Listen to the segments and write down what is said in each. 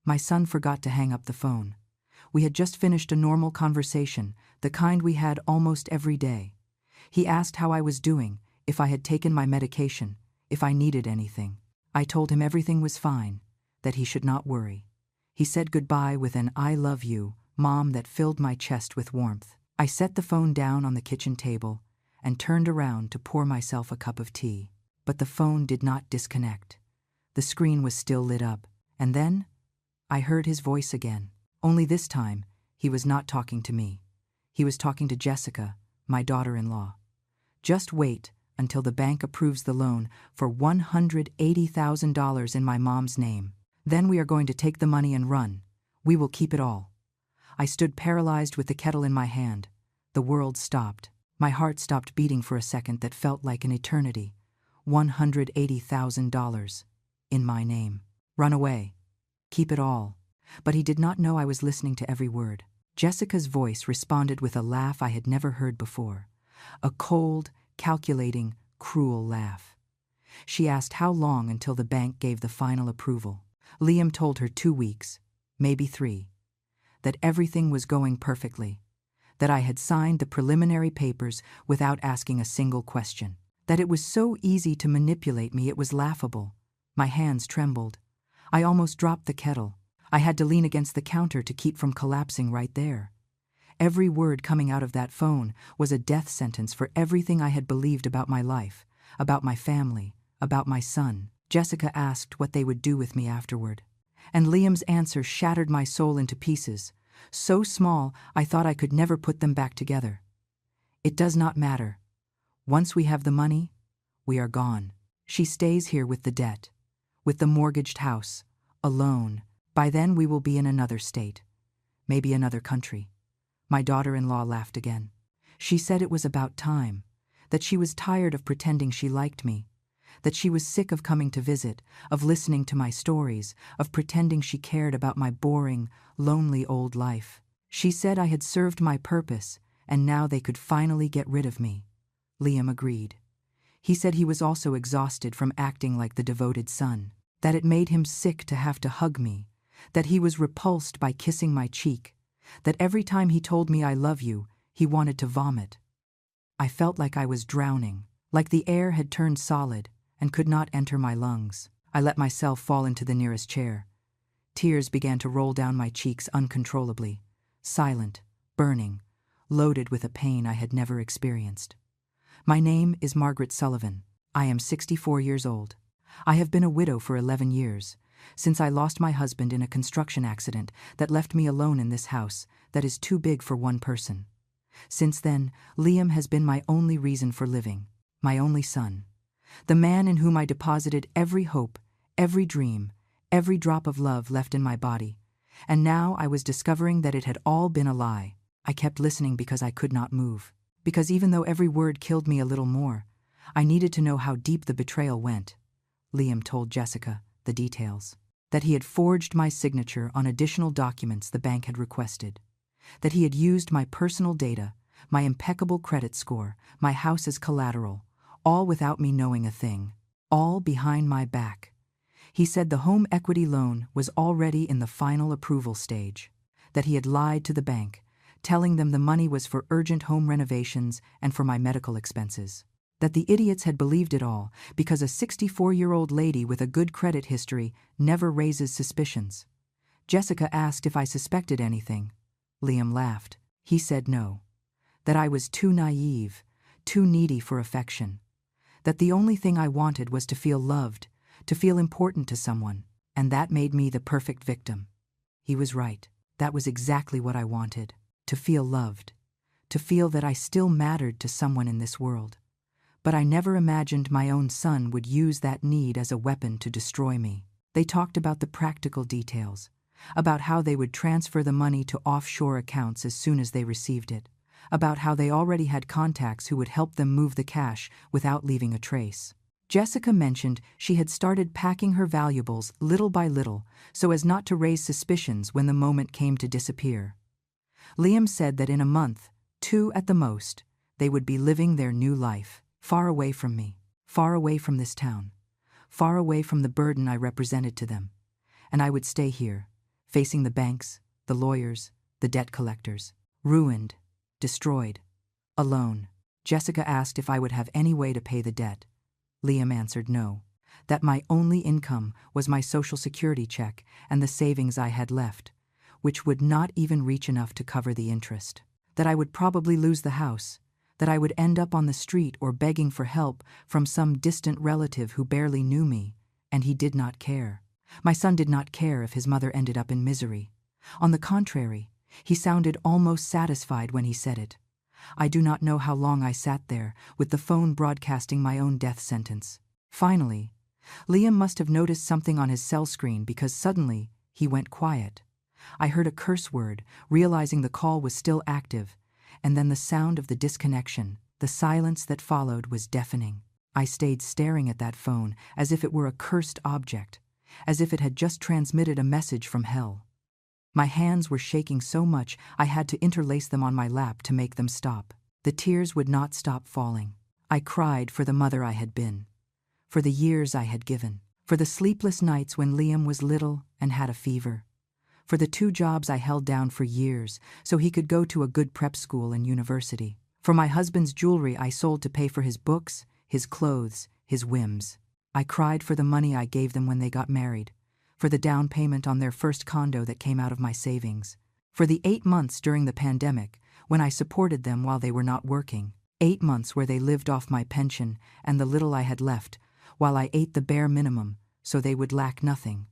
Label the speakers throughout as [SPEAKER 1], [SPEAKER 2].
[SPEAKER 1] My son forgot to hang up the phone. We had just finished a normal conversation, the kind we had almost every day. He asked how I was doing, if I had taken my medication, if I needed anything. I told him everything was fine, that he should not worry. He said goodbye with an "I love you, Mom" that filled my chest with warmth. I set the phone down on the kitchen table and turned around to pour myself a cup of tea. But the phone did not disconnect. The screen was still lit up, and then I heard his voice again. Only this time, he was not talking to me. He was talking to Jessica, my daughter-in-law. "Just wait until the bank approves the loan for $180,000 in my mom's name. Then we are going to take the money and run. We will keep it all." I stood paralyzed with the kettle in my hand. The world stopped. My heart stopped beating for a second that felt like an eternity. $180,000 in my name. Run away. Keep it all. But he did not know I was listening to every word. Jessica's voice responded with a laugh I had never heard before. A cold, calculating, cruel laugh. She asked how long until the bank gave the final approval. Liam told her 2 weeks, maybe 3. That everything was going perfectly. That I had signed the preliminary papers without asking a single question. That it was so easy to manipulate me it was laughable. My hands trembled. I almost dropped the kettle. I had to lean against the counter to keep from collapsing right there. Every word coming out of that phone was a death sentence for everything I had believed about my life, about my family, about my son. Jessica asked what they would do with me afterward. And Liam's answer shattered my soul into pieces, so small I thought I could never put them back together. "It does not matter. Once we have the money, we are gone. She stays here with the debt, with the mortgaged house, alone. By then we will be in another state, maybe another country." My daughter-in-law laughed again. She said it was about time, that she was tired of pretending she liked me, that she was sick of coming to visit, of listening to my stories, of pretending she cared about my boring, lonely old life. She said I had served my purpose, and now they could finally get rid of me. Liam agreed. He said he was also exhausted from acting like the devoted son, that it made him sick to have to hug me, that he was repulsed by kissing my cheek, that every time he told me "I love you," he wanted to vomit. I felt like I was drowning, like the air had turned solid and could not enter my lungs. I let myself fall into the nearest chair. Tears began to roll down my cheeks uncontrollably, silent, burning, loaded with a pain I had never experienced. My name is Margaret Sullivan. I am 64 years old. I have been a widow for 11 years, since I lost my husband in a construction accident that left me alone in this house that is too big for one person. Since then, Liam has been my only reason for living, my only son, the man in whom I deposited every hope, every dream, every drop of love left in my body. And now I was discovering that it had all been a lie. I kept listening because I could not move, because even though every word killed me a little more, I needed to know how deep the betrayal went. Liam told Jessica the details, that he had forged my signature on additional documents the bank had requested, that he had used my personal data, my impeccable credit score, my house as collateral, all without me knowing a thing, all behind my back. He said the home equity loan was already in the final approval stage, that he had lied to the bank, telling them the money was for urgent home renovations and for my medical expenses, that the idiots had believed it all because a 64-year-old lady with a good credit history never raises suspicions. Jessica asked if I suspected anything. Liam laughed. He said no, that I was too naive, too needy for affection, that the only thing I wanted was to feel loved, to feel important to someone, and that made me the perfect victim. He was right. That was exactly what I wanted, to feel loved, to feel that I still mattered to someone in this world. But I never imagined my own son would use that need as a weapon to destroy me. They talked about the practical details, about how they would transfer the money to offshore accounts as soon as they received it, about how they already had contacts who would help them move the cash without leaving a trace. Jessica mentioned she had started packing her valuables little by little so as not to raise suspicions when the moment came to disappear. Liam said that in a month, 2 at the most, they would be living their new life, far away from me, far away from this town, far away from the burden I represented to them. And I would stay here, facing the banks, the lawyers, the debt collectors. Ruined, destroyed, alone. Jessica asked if I would have any way to pay the debt. Liam answered no. That my only income was my Social Security check and the savings I had left, which would not even reach enough to cover the interest. That I would probably lose the house, that I would end up on the street or begging for help from some distant relative who barely knew me, and he did not care. My son did not care if his mother ended up in misery. On the contrary, he sounded almost satisfied when he said it. I do not know how long I sat there, with the phone broadcasting my own death sentence. Finally, Liam must have noticed something on his cell screen because suddenly he went quiet. I heard a curse word, realizing the call was still active, and then the sound of the disconnection. The silence that followed was deafening. I stayed staring at that phone as if it were a cursed object, as if it had just transmitted a message from hell. My hands were shaking so much I had to interlace them on my lap to make them stop. The tears would not stop falling. I cried for the mother I had been, for the years I had given, for the sleepless nights when Liam was little and had a fever, for the 2 jobs I held down for years so he could go to a good prep school and university, for my husband's jewelry I sold to pay for his books, his clothes, his whims. I cried for the money I gave them when they got married, for the down payment on their first condo that came out of my savings, for the 8 months during the pandemic when I supported them while they were not working, 8 months where they lived off my pension and the little I had left, while I ate the bare minimum so they would lack nothing.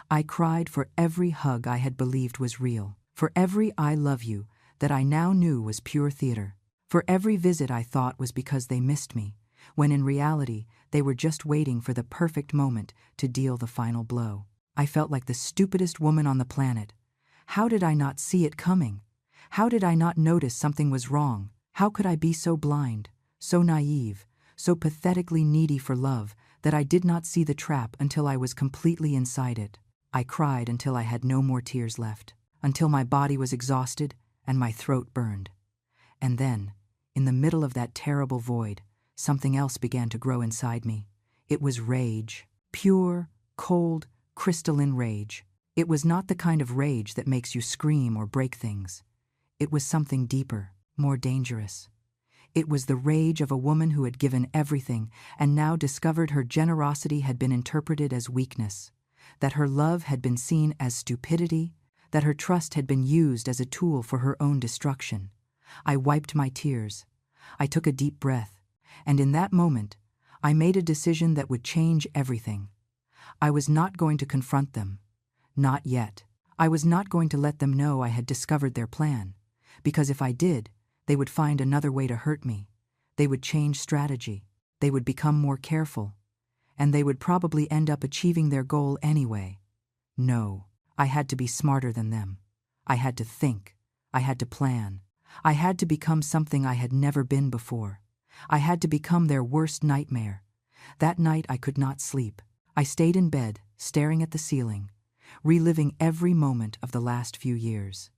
[SPEAKER 1] I cried for every hug I had believed was real, for every I love you that I now knew was pure theater, for every visit I thought was because they missed me, when in reality they were just waiting for the perfect moment to deal the final blow. I felt like the stupidest woman on the planet. How did I not see it coming? How did I not notice something was wrong? How could I be so blind, so naive, so pathetically needy for love that I did not see the trap until I was completely inside it? I cried until I had no more tears left, until my body was exhausted and my throat burned. And then, in the middle of that terrible void, something else began to grow inside me. It was rage, pure, cold, crystalline rage. It was not the kind of rage that makes you scream or break things. It was something deeper, more dangerous. It was the rage of a woman who had given everything and now discovered her generosity had been interpreted as weakness, that her love had been seen as stupidity, that her trust had been used as a tool for her own destruction. I wiped my tears. I took a deep breath, and in that moment, I made a decision that would change everything. I was not going to confront them. Not yet. I was not going to let them know I had discovered their plan, because if I did, they would find another way to hurt me. They would change strategy. They would become more careful. And they would probably end up achieving their goal anyway. No, I had to be smarter than them. I had to think. I had to plan. I had to become something I had never been before. I had to become their worst nightmare. That night I could not sleep. I stayed in bed, staring at the ceiling, reliving every moment of the last few years.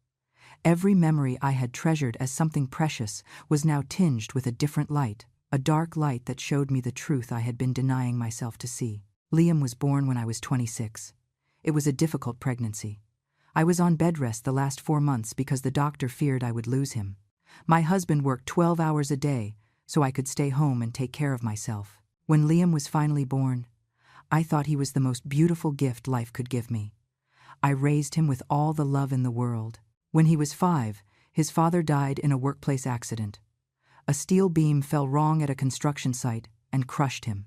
[SPEAKER 1] Every memory I had treasured as something precious was now tinged with a different light, a dark light that showed me the truth I had been denying myself to see. Liam was born when I was 26. It was a difficult pregnancy. I was on bed rest the last 4 months because the doctor feared I would lose him. My husband worked 12 hours a day so I could stay home and take care of myself. When Liam was finally born, I thought he was the most beautiful gift life could give me. I raised him with all the love in the world. When he was 5, his father died in a workplace accident. A steel beam fell wrong at a construction site and crushed him.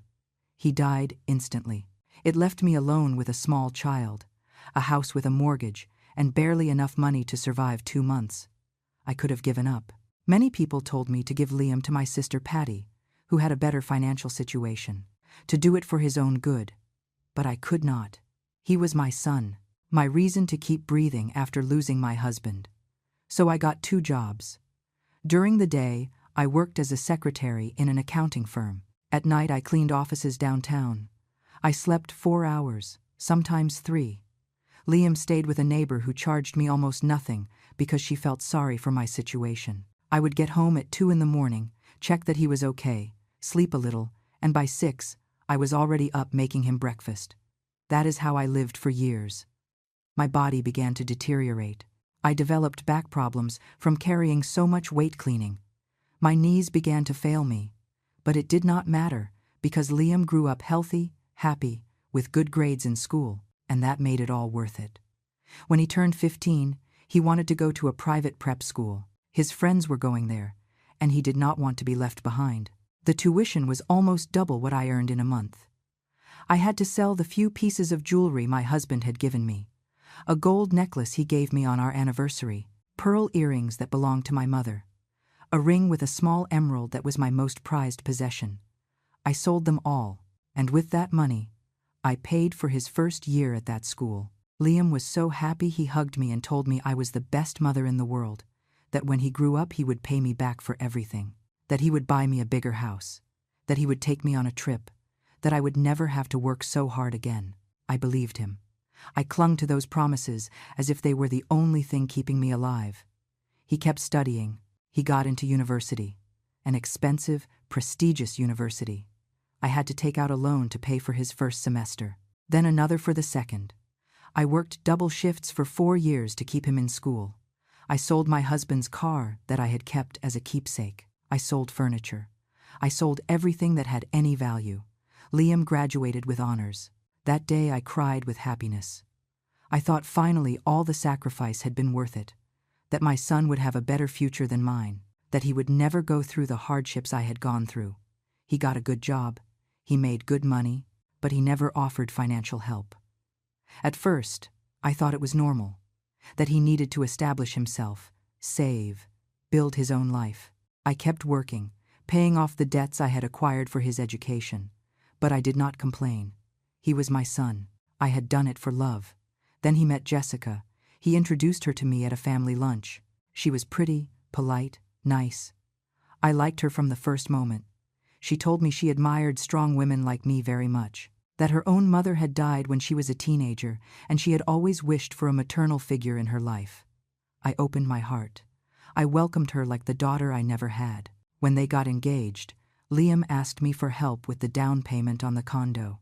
[SPEAKER 1] He died instantly. It left me alone with a small child, a house with a mortgage, and barely enough money to survive 2 months. I could have given up. Many people told me to give Liam to my sister Patty, who had a better financial situation, to do it for his own good. But I could not. He was my son, my reason to keep breathing after losing my husband. So I got 2 jobs. During the day, I worked as a secretary in an accounting firm. At night, I cleaned offices downtown. I slept 4 hours, sometimes 3. Liam stayed with a neighbor who charged me almost nothing because she felt sorry for my situation. I would get home at 2 in the morning, check that he was okay, sleep a little, and by 6, I was already up making him breakfast. That is how I lived for years. My body began to deteriorate. I developed back problems from carrying so much weight cleaning. My knees began to fail me. But it did not matter, because Liam grew up healthy, happy, with good grades in school, and that made it all worth it. When he turned 15, he wanted to go to a private prep school. His friends were going there, and he did not want to be left behind. The tuition was almost double what I earned in a month. I had to sell the few pieces of jewelry my husband had given me. A gold necklace he gave me on our anniversary, pearl earrings that belonged to my mother, a ring with a small emerald that was my most prized possession. I sold them all, and with that money, I paid for his first year at that school. Liam was so happy he hugged me and told me I was the best mother in the world, that when he grew up he would pay me back for everything, that he would buy me a bigger house, that he would take me on a trip, that I would never have to work so hard again. I believed him. I clung to those promises as if they were the only thing keeping me alive. He kept studying. He got into university, an expensive, prestigious university. I had to take out a loan to pay for his first semester, then another for the second. I worked double shifts for 4 years to keep him in school. I sold my husband's car that I had kept as a keepsake. I sold furniture. I sold everything that had any value. Liam graduated with honors. That day I cried with happiness. I thought finally all the sacrifice had been worth it, that my son would have a better future than mine, that he would never go through the hardships I had gone through. He got a good job. He made good money, but he never offered financial help. At first, I thought it was normal, that he needed to establish himself, save, build his own life. I kept working, paying off the debts I had acquired for his education, but I did not complain. He was my son. I had done it for love. Then he met Jessica. He introduced her to me at a family lunch. She was pretty, polite, nice. I liked her from the first moment. She told me she admired strong women like me very much, that her own mother had died when she was a teenager, and she had always wished for a maternal figure in her life. I opened my heart. I welcomed her like the daughter I never had. When they got engaged, Liam asked me for help with the down payment on the condo.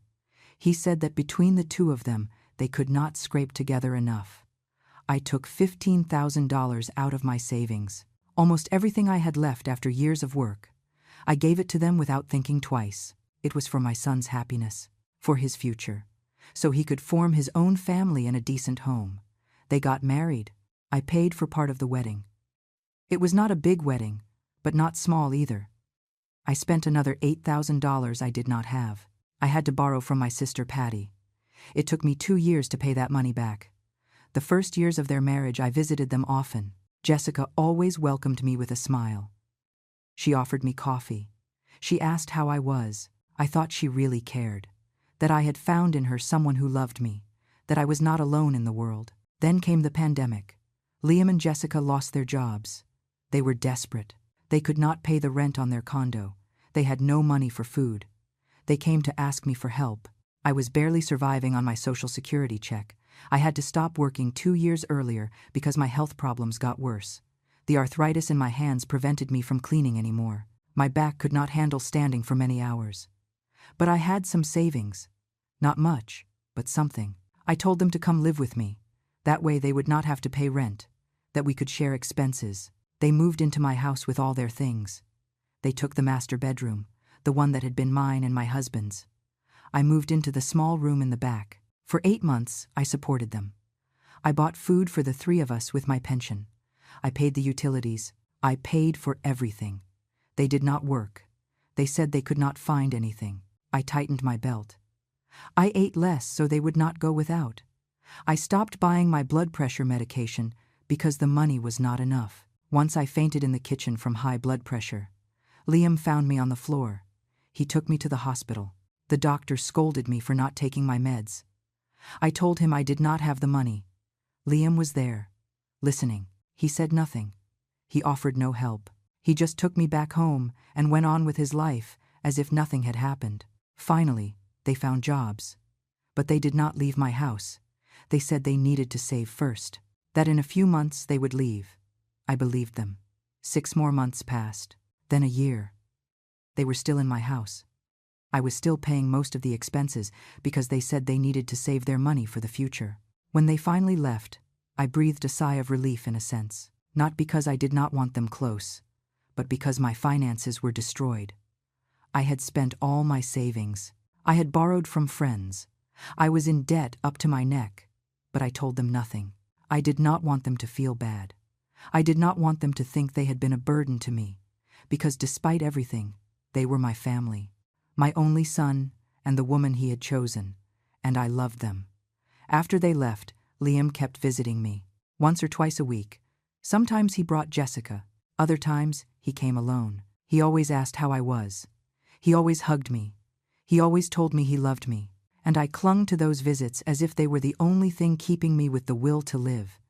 [SPEAKER 1] He said that between the two of them, they could not scrape together enough. I took $15,000 out of my savings, almost everything I had left after years of work. I gave it to them without thinking twice. It was for my son's happiness, for his future, so he could form his own family in a decent home. They got married. I paid for part of the wedding. It was not a big wedding, but not small either. I spent another $8,000 I did not have. I had to borrow from my sister Patty. It took me 2 years to pay that money back. The first years of their marriage I visited them often. Jessica always welcomed me with a smile. She offered me coffee. She asked how I was. I thought she really cared, that I had found in her someone who loved me, that I was not alone in the world. Then came the pandemic. Liam and Jessica lost their jobs. They were desperate. They could not pay the rent on their condo. They had no money for food. They came to ask me for help. I was barely surviving on my Social Security check. I had to stop working 2 years earlier because my health problems got worse. The arthritis in my hands prevented me from cleaning anymore. My back could not handle standing for many hours. But I had some savings. Not much, but something. I told them to come live with me. That way they would not have to pay rent, that we could share expenses. They moved into my house with all their things. They took the master bedroom, the one that had been mine and my husband's. I moved into the small room in the back. For 8 months, I supported them. I bought food for the 3 of us with my pension. I paid the utilities. I paid for everything. They did not work. They said they could not find anything. I tightened my belt. I ate less so they would not go without. I stopped buying my blood pressure medication because the money was not enough. Once I fainted in the kitchen from high blood pressure. Liam found me on the floor. He took me to the hospital. The doctor scolded me for not taking my meds. I told him I did not have the money. Liam was there, listening. He said nothing. He offered no help. He just took me back home and went on with his life as if nothing had happened. Finally, they found jobs. But they did not leave my house. They said they needed to save first, that in a few months they would leave. I believed them. 6 more months passed, then a year. They were still in my house. I was still paying most of the expenses because they said they needed to save their money for the future. When they finally left, I breathed a sigh of relief in a sense, not because I did not want them close, but because my finances were destroyed. I had spent all my savings. I had borrowed from friends. I was in debt up to my neck, but I told them nothing. I did not want them to feel bad. I did not want them to think they had been a burden to me, because despite everything, they were my family, my only son and the woman he had chosen, and I loved them. After they left, Liam kept visiting me, once or twice a week. Sometimes he brought Jessica, other times he came alone. He always asked how I was. He always hugged me. He always told me he loved me, and I clung to those visits as if they were the only thing keeping me with the will to live.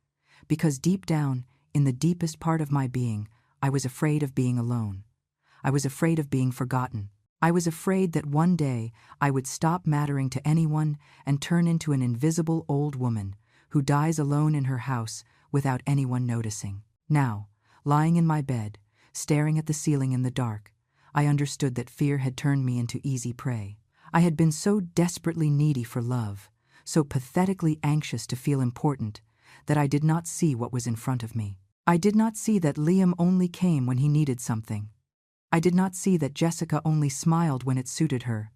[SPEAKER 1] Because deep down, in the deepest part of my being, I was afraid of being alone. I was afraid of being forgotten. I was afraid that one day I would stop mattering to anyone and turn into an invisible old woman who dies alone in her house without anyone noticing. Now, lying in my bed, staring at the ceiling in the dark, I understood that fear had turned me into easy prey. I had been so desperately needy for love, so pathetically anxious to feel important, that I did not see what was in front of me. I did not see that Liam only came when he needed something. I did not see that Jessica only smiled when it suited her.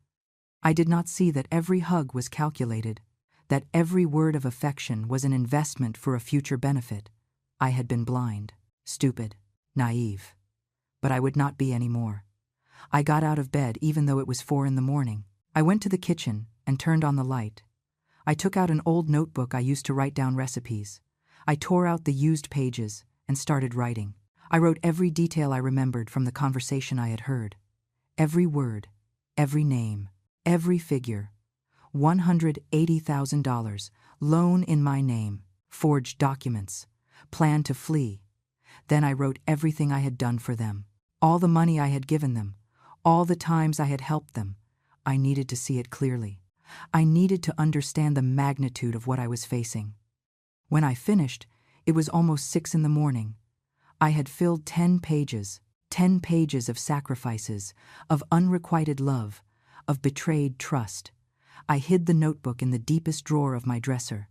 [SPEAKER 1] I did not see that every hug was calculated, that every word of affection was an investment for a future benefit. I had been blind, stupid, naive. But I would not be anymore. I got out of bed even though it was 4 a.m. I went to the kitchen and turned on the light. I took out an old notebook I used to write down recipes. I tore out the used pages and started writing. I wrote every detail I remembered from the conversation I had heard. Every word, every name, every figure. $180,000, loan in my name, forged documents, plan to flee. Then I wrote everything I had done for them, all the money I had given them, all the times I had helped them. I needed to see it clearly. I needed to understand the magnitude of what I was facing. When I finished, it was almost 6 a.m. I had filled 10 pages of sacrifices, of unrequited love, of betrayed trust. I hid the notebook in the deepest drawer of my dresser.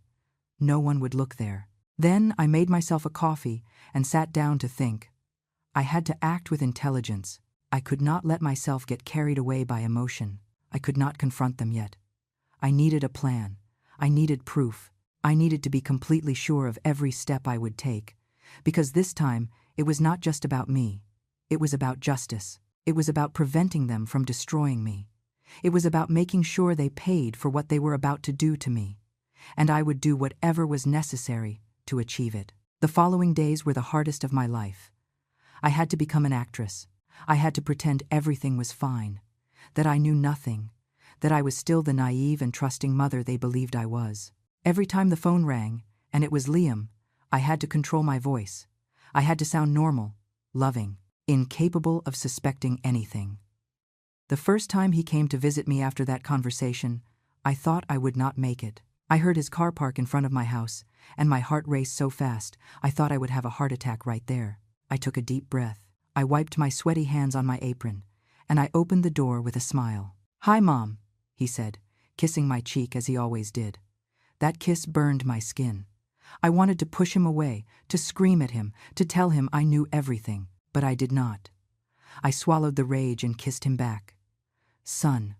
[SPEAKER 1] No one would look there. Then I made myself a coffee and sat down to think. I had to act with intelligence. I could not let myself get carried away by emotion. I could not confront them yet. I needed a plan. I needed proof. I needed to be completely sure of every step I would take. Because this time, it was not just about me. It was about justice. It was about preventing them from destroying me. It was about making sure they paid for what they were about to do to me. And I would do whatever was necessary to achieve it. The following days were the hardest of my life. I had to become an actress. I had to pretend everything was fine, that I knew nothing, that I was still the naive and trusting mother they believed I was. Every time the phone rang, and it was Liam, I had to control my voice. I had to sound normal, loving, incapable of suspecting anything. The first time he came to visit me after that conversation, I thought I would not make it. I heard his car park in front of my house, and my heart raced so fast, I thought I would have a heart attack right there. I took a deep breath. I wiped my sweaty hands on my apron, and I opened the door with a smile. "Hi, Mom," he said, kissing my cheek as he always did. That kiss burned my skin. I wanted to push him away, to scream at him, to tell him I knew everything, but I did not. I swallowed the rage and kissed him back. "Son,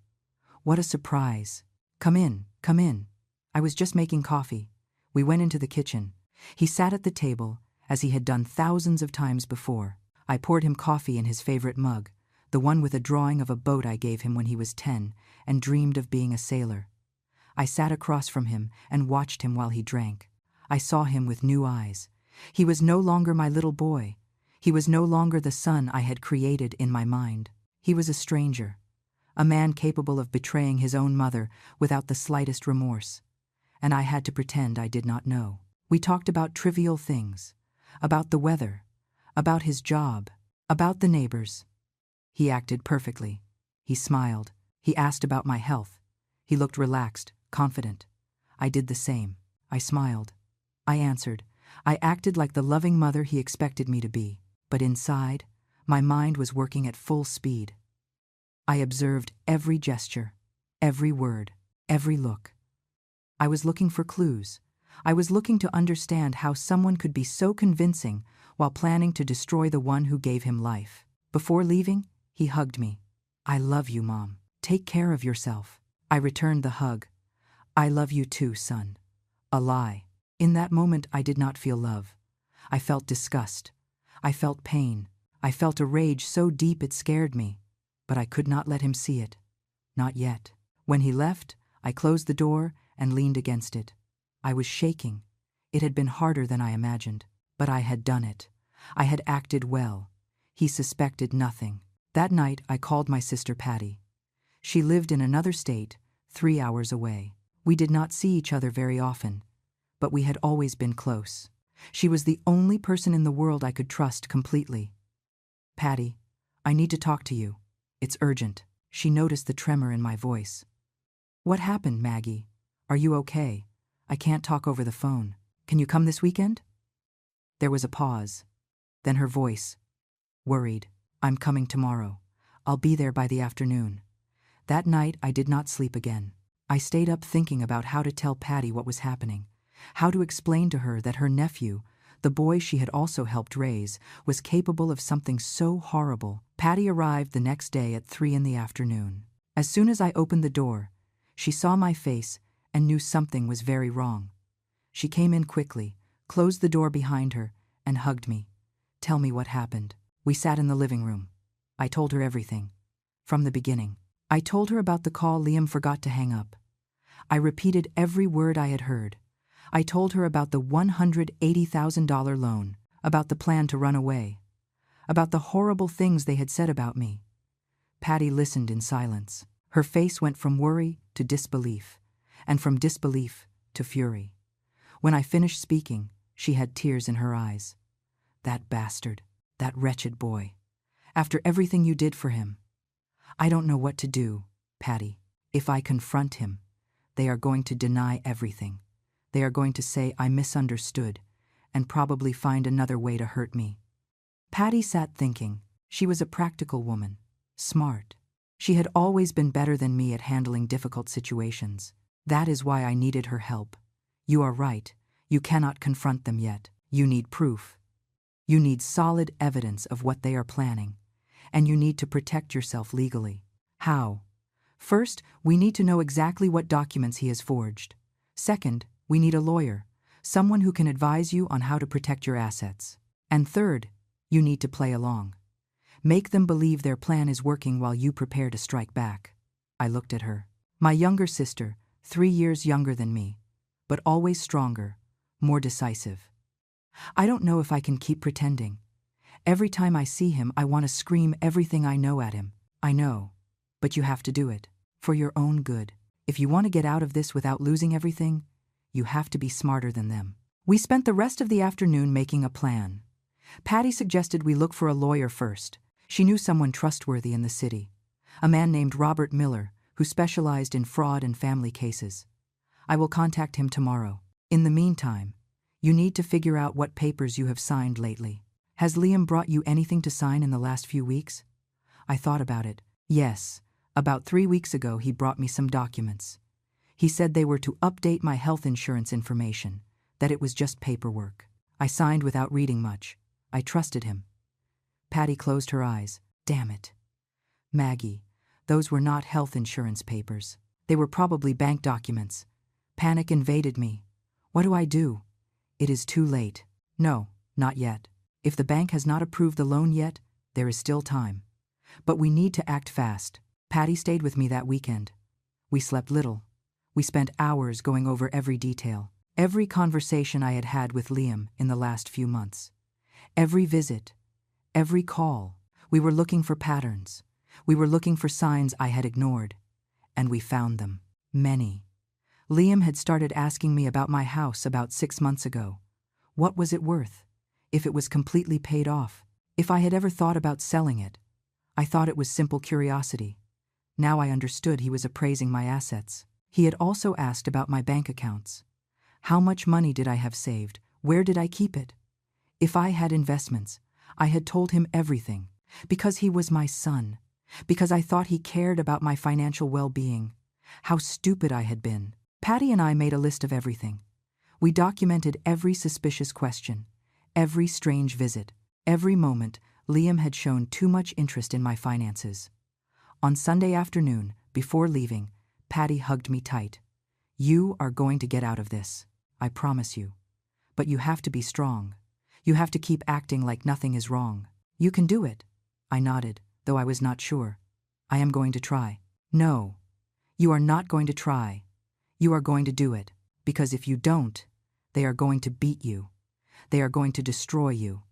[SPEAKER 1] what a surprise. Come in, come in." I was just making coffee. We went into the kitchen. He sat at the table, as he had done thousands of times before. I poured him coffee in his favorite mug, the one with a drawing of a boat I gave him when he was 10 and dreamed of being a sailor. I sat across from him and watched him while he drank. I saw him with new eyes. He was no longer my little boy. He was no longer the son I had created in my mind. He was a stranger, a man capable of betraying his own mother without the slightest remorse. And I had to pretend I did not know. We talked about trivial things, about the weather, about his job, about the neighbors. He acted perfectly. He smiled. He asked about my health. He looked relaxed, confident. I did the same. I smiled. I answered. I acted like the loving mother he expected me to be. But inside, my mind was working at full speed. I observed every gesture, every word, every look. I was looking for clues. I was looking to understand how someone could be so convincing while planning to destroy the one who gave him life. Before leaving, he hugged me. "I love you, Mom. Take care of yourself." I returned the hug. "I love you too, son." A lie. In that moment, I did not feel love. I felt disgust. I felt pain. I felt a rage so deep it scared me. But I could not let him see it. Not yet. When he left, I closed the door and leaned against it. I was shaking. It had been harder than I imagined. But I had done it. I had acted well. He suspected nothing. That night, I called my sister Patty. She lived in another state, 3 hours away. We did not see each other very often, but we had always been close. She was the only person in the world I could trust completely. "Patty, I need to talk to you. It's urgent." She noticed the tremor in my voice. "What happened, Maggie? Are you okay? I can't talk over the phone. Can you come this weekend?" There was a pause. Then her voice, worried. "I'm coming tomorrow. I'll be there by the afternoon." That night, I did not sleep again. I stayed up thinking about how to tell Patty what was happening, how to explain to her that her nephew, the boy she had also helped raise, was capable of something so horrible. Patty arrived the next day at 3 in the afternoon. As soon as I opened the door, she saw my face and knew something was very wrong. She came in quickly, closed the door behind her, and hugged me. "Tell me what happened." We sat in the living room. I told her everything. From the beginning. I told her about the call Liam forgot to hang up. I repeated every word I had heard. I told her about the $180,000 loan, about the plan to run away, about the horrible things they had said about me. Patty listened in silence. Her face went from worry to disbelief, and from disbelief to fury. When I finished speaking, she had tears in her eyes. "That bastard, that wretched boy. After everything you did for him. I don't know what to do, Patty. If I confront him, they are going to deny everything. They are going to say I misunderstood and probably find another way to hurt me." Patty sat thinking. She was a practical woman, smart. She had always been better than me at handling difficult situations. "That is why I needed her help. You are right. You cannot confront them yet. You need proof. You need solid evidence of what they are planning, and you need to protect yourself legally." "How?" "First, we need to know exactly what documents he has forged. Second, we need a lawyer, someone who can advise you on how to protect your assets. And third, you need to play along. Make them believe their plan is working while you prepare to strike back." I looked at her. My younger sister, 3 years younger than me, but always stronger, more decisive. "I don't know if I can keep pretending. Every time I see him, I want to scream everything I know at him." "I know, but you have to do it. For your own good. If you want to get out of this without losing everything, you have to be smarter than them." We spent the rest of the afternoon making a plan. Patty suggested we look for a lawyer first. She knew someone trustworthy in the city, a man named Robert Miller, who specialized in fraud and family cases. "I will contact him tomorrow. In the meantime, you need to figure out what papers you have signed lately. Has Liam brought you anything to sign in the last few weeks?" I thought about it. Yes, about 3 weeks ago he brought me some documents. He said they were to update my health insurance information, that it was just paperwork. I signed without reading much. I trusted him. Patty closed her eyes. "Damn it. Maggie, those were not health insurance papers. They were probably bank documents." Panic invaded me. What do I do? It is too late. No, not yet. If the bank has not approved the loan yet, there is still time. But we need to act fast. Patty stayed with me that weekend. We slept little. We spent hours going over every detail, every conversation I had had with Liam in the last few months. Every visit, every call. We were looking for patterns. We were looking for signs I had ignored. And we found them. Many. Liam had started asking me about my house about 6 months ago. What was it worth? If it was completely paid off? If I had ever thought about selling it? I thought it was simple curiosity. Now I understood he was appraising my assets. He had also asked about my bank accounts. How much money did I have saved? Where did I keep it? If I had investments, I had told him everything. Because he was my son. Because I thought he cared about my financial well-being. How stupid I had been. Patty and I made a list of everything. We documented every suspicious question, every strange visit, every moment Liam had shown too much interest in my finances. On Sunday afternoon, before leaving, Patty hugged me tight. "You are going to get out of this, I promise you. But you have to be strong. You have to keep acting like nothing is wrong. You can do it." I nodded, though I was not sure. "I am going to try." "No. You are not going to try. You are going to do it, because if you don't, they are going to beat you. They are going to destroy you.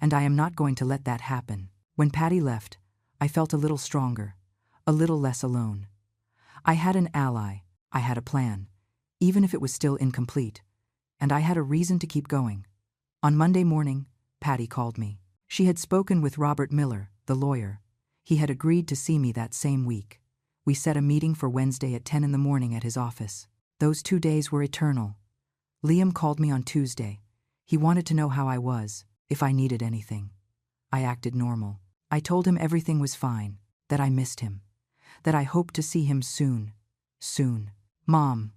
[SPEAKER 1] And I am not going to let that happen." When Patty left, I felt a little stronger, a little less alone. I had an ally, I had a plan, even if it was still incomplete, and I had a reason to keep going. On Monday morning, Patty called me. She had spoken with Robert Miller, the lawyer. He had agreed to see me that same week. We set a meeting for Wednesday at 10 in the morning at his office. Those 2 days were eternal. Liam called me on Tuesday. He wanted to know how I was, if I needed anything. I acted normal. I told him everything was fine, that I missed him, that I hoped to see him soon. Soon. "Mom,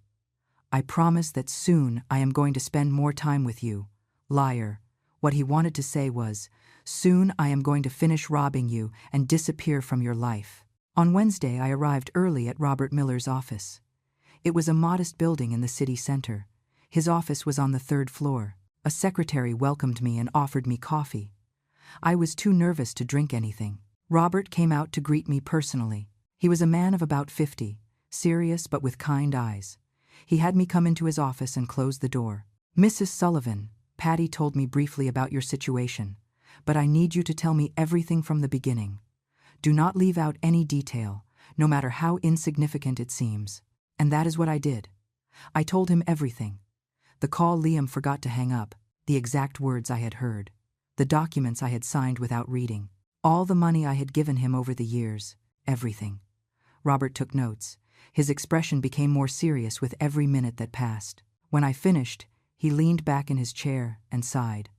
[SPEAKER 1] I promise that soon I am going to spend more time with you." Liar. What he wanted to say was, "Soon I am going to finish robbing you and disappear from your life." On Wednesday, I arrived early at Robert Miller's office. It was a modest building in the city center. His office was on the 3rd floor. A secretary welcomed me and offered me coffee. I was too nervous to drink anything. Robert came out to greet me personally. He was a man of about 50, serious but with kind eyes. He had me come into his office and close the door. "Mrs. Sullivan, Patty told me briefly about your situation, but I need you to tell me everything from the beginning. Do not leave out any detail, no matter how insignificant it seems." And that is what I did. I told him everything. The call Liam forgot to hang up, the exact words I had heard, the documents I had signed without reading, all the money I had given him over the years, everything. Robert took notes. His expression became more serious with every minute that passed. When I finished, he leaned back in his chair and sighed.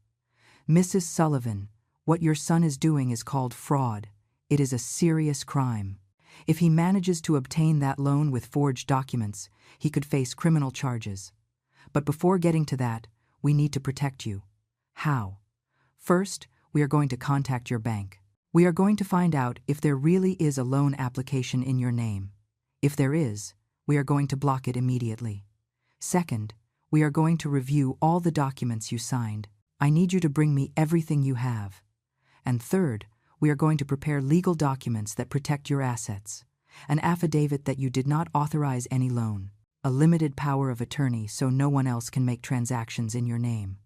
[SPEAKER 1] "Mrs. Sullivan, what your son is doing is called fraud. It is a serious crime. If he manages to obtain that loan with forged documents, he could face criminal charges. But before getting to that, we need to protect you." "How?" "First, we are going to contact your bank. We are going to find out if there really is a loan application in your name. If there is, we are going to block it immediately. Second, we are going to review all the documents you signed. I need you to bring me everything you have. And third, we are going to prepare legal documents that protect your assets. An affidavit that you did not authorize any loan. A limited power of attorney so no one else can make transactions in your name."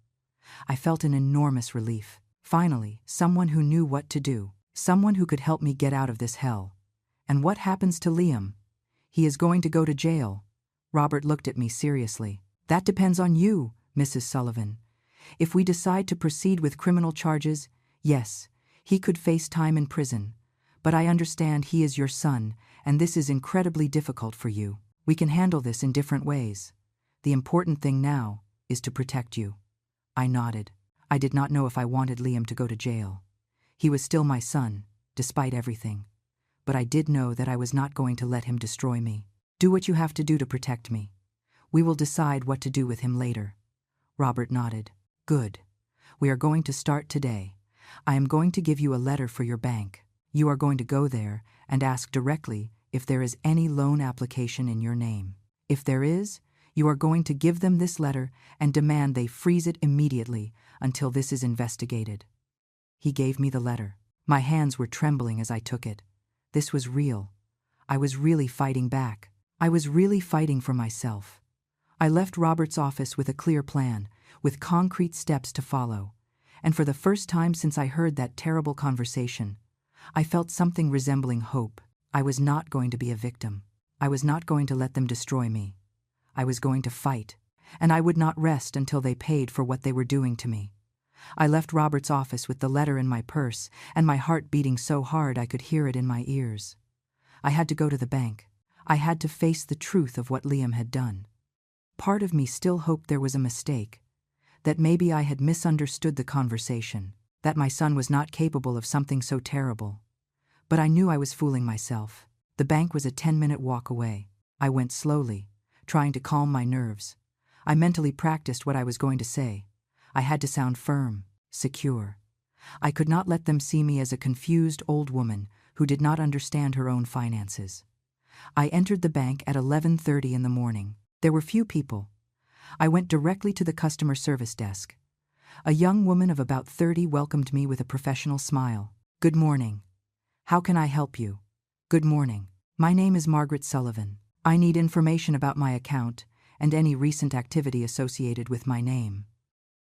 [SPEAKER 1] I felt an enormous relief. Finally, someone who knew what to do. Someone who could help me get out of this hell. "And what happens to Liam?" "He is going to go to jail." Robert looked at me seriously. "That depends on you, Mrs. Sullivan. If we decide to proceed with criminal charges, yes, he could face time in prison. But I understand he is your son, and this is incredibly difficult for you. We can handle this in different ways. The important thing now is to protect you." I nodded. I did not know if I wanted Liam to go to jail. He was still my son, despite everything. But I did know that I was not going to let him destroy me. "Do what you have to do to protect me. We will decide what to do with him later." Robert nodded. "Good. We are going to start today. I am going to give you a letter for your bank. You are going to go there and ask directly if there is any loan application in your name. If there is, you are going to give them this letter and demand they freeze it immediately until this is investigated." He gave me the letter. My hands were trembling as I took it. This was real. I was really fighting back. I was really fighting for myself. I left Robert's office with a clear plan, with concrete steps to follow. And for the first time since I heard that terrible conversation, I felt something resembling hope. I was not going to be a victim. I was not going to let them destroy me. I was going to fight, and I would not rest until they paid for what they were doing to me. I left Robert's office with the letter in my purse and my heart beating so hard I could hear it in my ears. I had to go to the bank. I had to face the truth of what Liam had done. Part of me still hoped there was a mistake, that maybe I had misunderstood the conversation, that my son was not capable of something so terrible. But I knew I was fooling myself. The bank was a 10-minute walk away. I went slowly, trying to calm my nerves. I mentally practiced what I was going to say. I had to sound firm, secure. I could not let them see me as a confused old woman who did not understand her own finances. I entered the bank at 11:30 in the morning. There were few people. I went directly to the customer service desk. A young woman of about 30 welcomed me with a professional smile. "Good morning. How can I help you?" "Good morning. My name is Margaret Sullivan. I need information about my account and any recent activity associated with my name."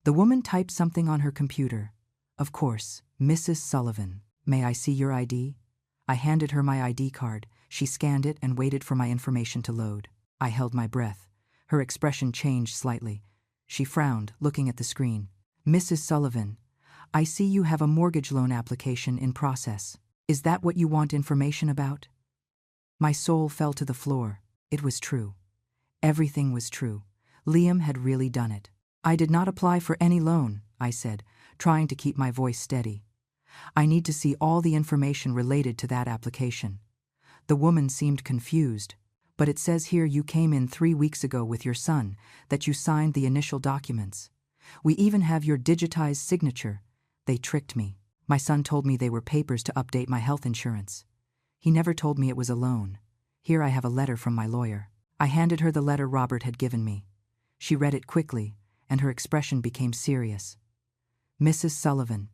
[SPEAKER 1] The woman typed something on her computer. "Of course, Mrs. Sullivan. May I see your ID?" I handed her my ID card. She scanned it and waited for my information to load. I held my breath. Her expression changed slightly. She frowned, looking at the screen. "Mrs. Sullivan, I see you have a mortgage loan application in process. Is that what you want information about?" My soul fell to the floor. It was true. Everything was true. Liam had really done it. "I did not apply for any loan," I said, trying to keep my voice steady. "I need to see all the information related to that application." The woman seemed confused. "But it says here you came in 3 weeks ago with your son, that you signed the initial documents. We even have your digitized signature." They tricked me. My son told me they were papers to update my health insurance. He never told me it was a loan. Here I have a letter from my lawyer. I handed her the letter Robert had given me. She read it quickly, and her expression became serious. "Mrs. Sullivan,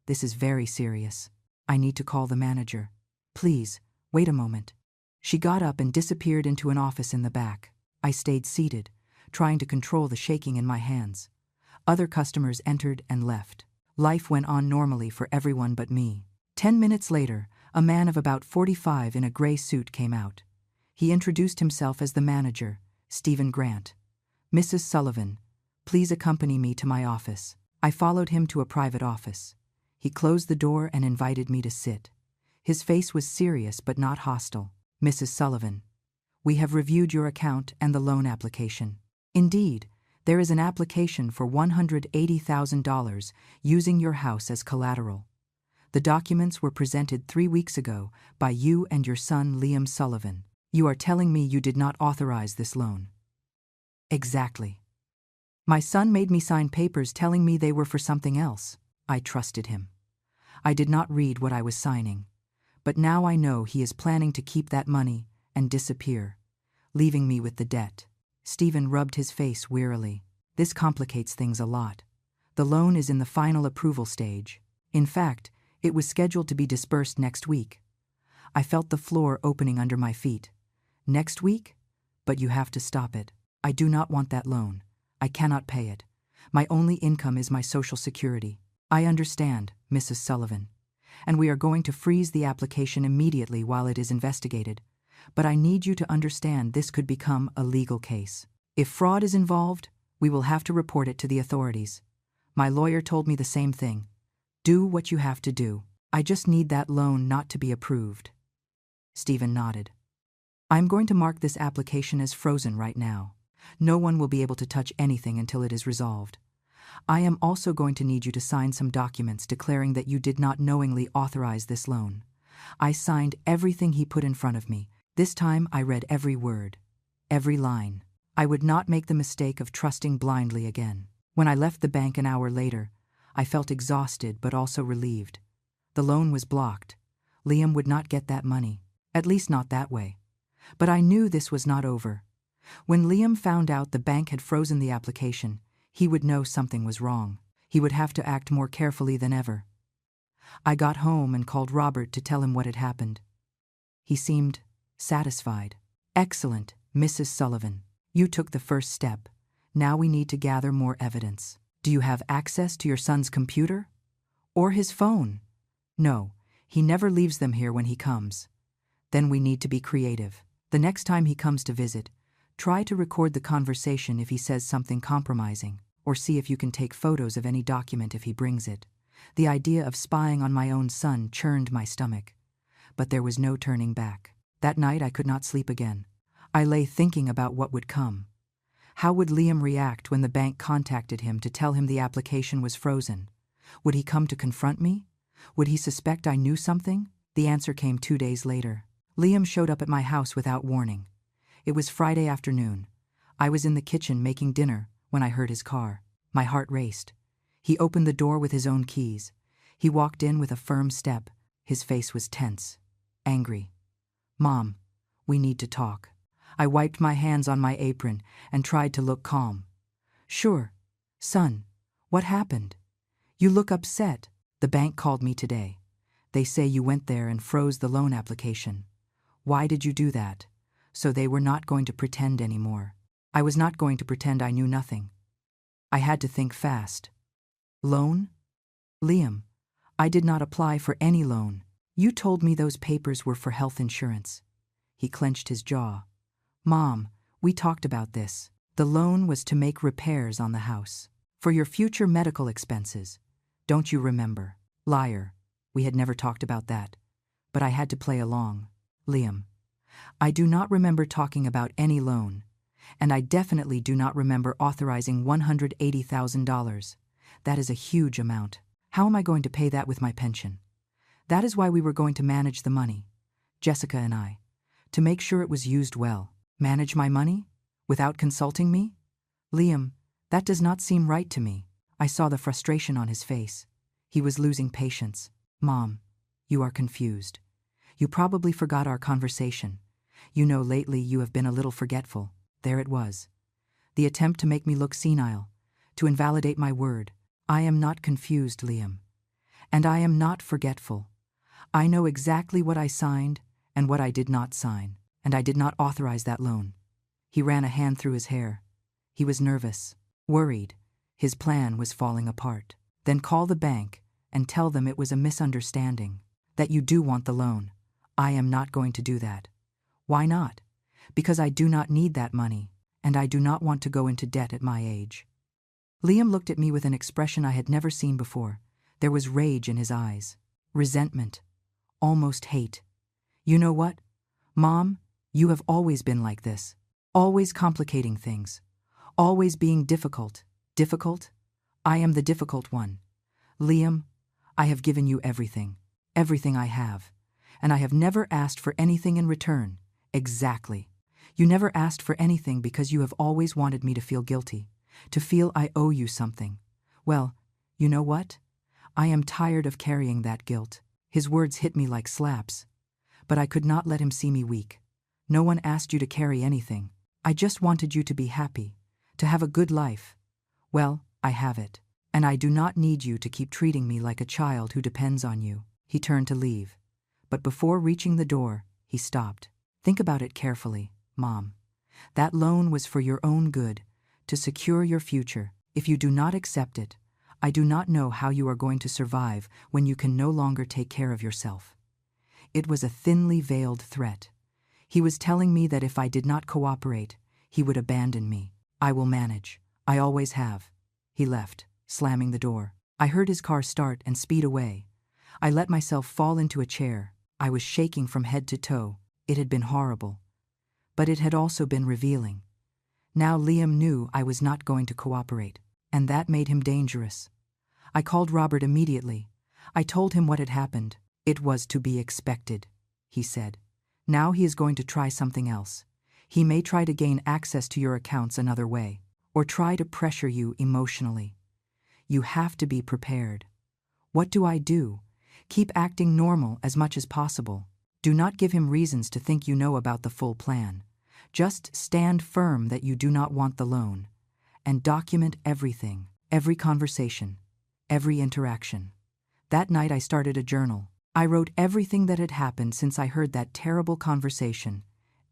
[SPEAKER 1] this is very serious. I need to call the manager. Please, wait a moment." She got up and disappeared into an office in the back. I stayed seated, trying to control the shaking in my hands. Other customers entered and left. Life went on normally for everyone but me. 10 minutes later, a man of about 45 in a gray suit came out. He introduced himself as the manager, Stephen Grant. "Mrs. Sullivan, please accompany me to my office." I followed him to a private office. He closed the door and invited me to sit. His face was serious but not hostile. "Mrs. Sullivan, we have reviewed your account and the loan application. Indeed, there is an application for $180,000 using your house as collateral. The documents were presented 3 weeks ago by you and your son Liam Sullivan. You are telling me you did not authorize this loan?" "Exactly. My son made me sign papers telling me they were for something else." I trusted him. I did not read what I was signing. But now I know he is planning to keep that money and disappear, leaving me with the debt. Stephen rubbed his face wearily. "This complicates things a lot. The loan is in the final approval stage. In fact, it was scheduled to be disbursed next week." I felt the floor opening under my feet. "Next week? But you have to stop it. I do not want that loan. I cannot pay it. My only income is my Social Security." "I understand, Mrs. Sullivan, and we are going to freeze the application immediately while it is investigated. But I need you to understand this could become a legal case. If fraud is involved, we will have to report it to the authorities. My lawyer told me the same thing. Do what you have to do. I just need that loan not to be approved." Stephen nodded. "I'm going to mark this application as frozen right now. No one will be able to touch anything until it is resolved. I am also going to need you to sign some documents declaring that you did not knowingly authorize this loan." I signed everything he put in front of me. This time I read every word, every line. I would not make the mistake of trusting blindly again. When I left the bank an hour later, I felt exhausted but also relieved. The loan was blocked. Liam would not get that money, at least not that way. But I knew this was not over. When Liam found out the bank had frozen the application, he would know something was wrong. He would have to act more carefully than ever. I got home and called Robert to tell him what had happened. He seemed satisfied. "Excellent, Mrs. Sullivan. You took the first step. Now we need to gather more evidence. Do you have access to your son's computer? Or his phone?" "No, he never leaves them here when he comes." "Then we need to be creative. The next time he comes to visit, try to record the conversation if he says something compromising, or see if you can take photos of any document if he brings it." The idea of spying on my own son churned my stomach. But there was no turning back. That night I could not sleep again. I lay thinking about what would come. How would Liam react when the bank contacted him to tell him the application was frozen? Would he come to confront me? Would he suspect I knew something? The answer came 2 days later. Liam showed up at my house without warning. It was Friday afternoon. I was in the kitchen making dinner when I heard his car. My heart raced. He opened the door with his own keys. He walked in with a firm step. His face was tense, angry. "Mom, we need to talk." I wiped my hands on my apron and tried to look calm. "Sure. Son, what happened? You look upset." "The bank called me today. They say you went there and froze the loan application. Why did you do that?" "So they were not going to pretend anymore." I was not going to pretend I knew nothing. I had to think fast. "Loan? Liam, I did not apply for any loan. You told me those papers were for health insurance." He clenched his jaw. "Mom, we talked about this. The loan was to make repairs on the house. For your future medical expenses. Don't you remember?" Liar. We had never talked about that. But I had to play along. "Liam, I do not remember talking about any loan. And I definitely do not remember authorizing $180,000. That is a huge amount. How am I going to pay that with my pension? That is why we were going to manage the money, Jessica and I, to make sure it was used well." "Manage my money? Without consulting me?" "Liam, that does not seem right to me." I saw the frustration on his face. He was losing patience. "Mom, you are confused. You probably forgot our conversation. You know, lately you have been a little forgetful." There it was. The attempt to make me look senile, to invalidate my word. "I am not confused, Liam. And I am not forgetful. I know exactly what I signed and what I did not sign, and I did not authorize that loan." He ran a hand through his hair. He was nervous, worried. His plan was falling apart. "Then call the bank and tell them it was a misunderstanding, that you do want the loan." "I am not going to do that." "Why not?" "Because I do not need that money, and I do not want to go into debt at my age." Liam looked at me with an expression I had never seen before. There was rage in his eyes, resentment, almost hate. "You know what? Mom, you have always been like this. Always complicating things. Always being difficult. Difficult? I am the difficult one. Liam, I have given you everything. Everything I have. And I have never asked for anything in return." "Exactly. You never asked for anything because you have always wanted me to feel guilty, to feel I owe you something. Well, you know what? I am tired of carrying that guilt." His words hit me like slaps. But I could not let him see me weak. "No one asked you to carry anything. I just wanted you to be happy, to have a good life. Well, I have it. And I do not need you to keep treating me like a child who depends on you." He turned to leave. But before reaching the door, he stopped. "Think about it carefully, Mom. That loan was for your own good, to secure your future. If you do not accept it, I do not know how you are going to survive when you can no longer take care of yourself." It was a thinly veiled threat. He was telling me that if I did not cooperate, he would abandon me. "I will manage. I always have." He left, slamming the door. I heard his car start and speed away. I let myself fall into a chair. I was shaking from head to toe. It had been horrible. But it had also been revealing. Now Liam knew I was not going to cooperate, and that made him dangerous. I called Robert immediately. I told him what had happened. "It was to be expected," he said. "Now he is going to try something else. He may try to gain access to your accounts another way, or try to pressure you emotionally. You have to be prepared." What do I do? Keep acting normal as much as possible. Do not give him reasons to think you know about the full plan. Just stand firm that you do not want the loan. And document everything, every conversation, every interaction. That night I started a journal. I wrote everything that had happened since I heard that terrible conversation,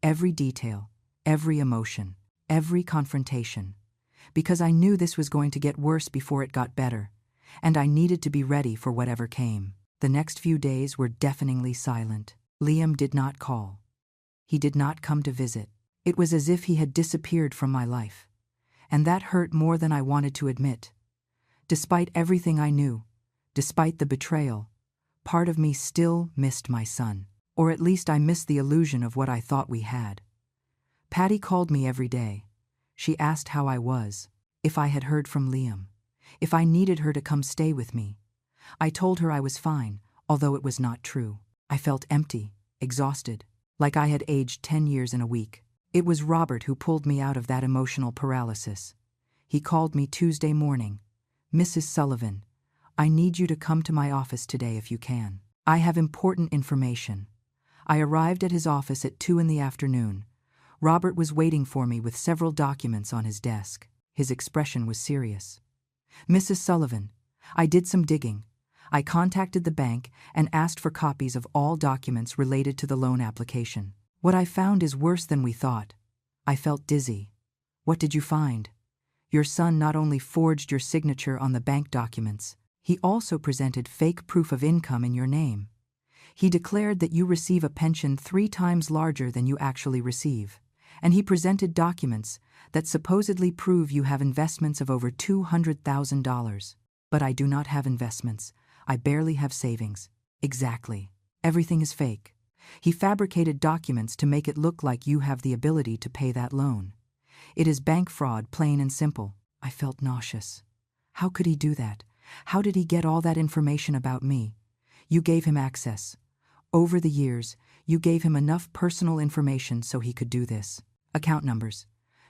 [SPEAKER 1] every detail, every emotion, every confrontation. Because I knew this was going to get worse before it got better, and I needed to be ready for whatever came. The next few days were deafeningly silent. Liam did not call. He did not come to visit. It was as if he had disappeared from my life. And that hurt more than I wanted to admit. Despite everything I knew, despite the betrayal, part of me still missed my son. Or at least I missed the illusion of what I thought we had. Patty called me every day. She asked how I was, if I had heard from Liam, if I needed her to come stay with me. I told her I was fine, although it was not true. I felt empty, exhausted, like I had aged 10 years in a week. It was Robert who pulled me out of that emotional paralysis. He called me Tuesday morning. "Mrs. Sullivan, I need you to come to my office today if you can. I have important information." I arrived at his office at 2 in the afternoon. Robert was waiting for me with several documents on his desk. His expression was serious. "Mrs. Sullivan, I did some digging. I contacted the bank and asked for copies of all documents related to the loan application. What I found is worse than we thought." I felt dizzy. "What did you find?" "Your son not only forged your signature on the bank documents, he also presented fake proof of income in your name. He declared that you receive a pension 3 times larger than you actually receive. And he presented documents that supposedly prove you have investments of over $200,000. But I do not have investments. I barely have savings." "Exactly. Everything is fake. He fabricated documents to make it look like you have the ability to pay that loan. It is bank fraud, plain and simple." I felt nauseous. How could he do that? How did he get all that information about me? "You gave him access. Over the years, you gave him enough personal information so he could do this. Account numbers,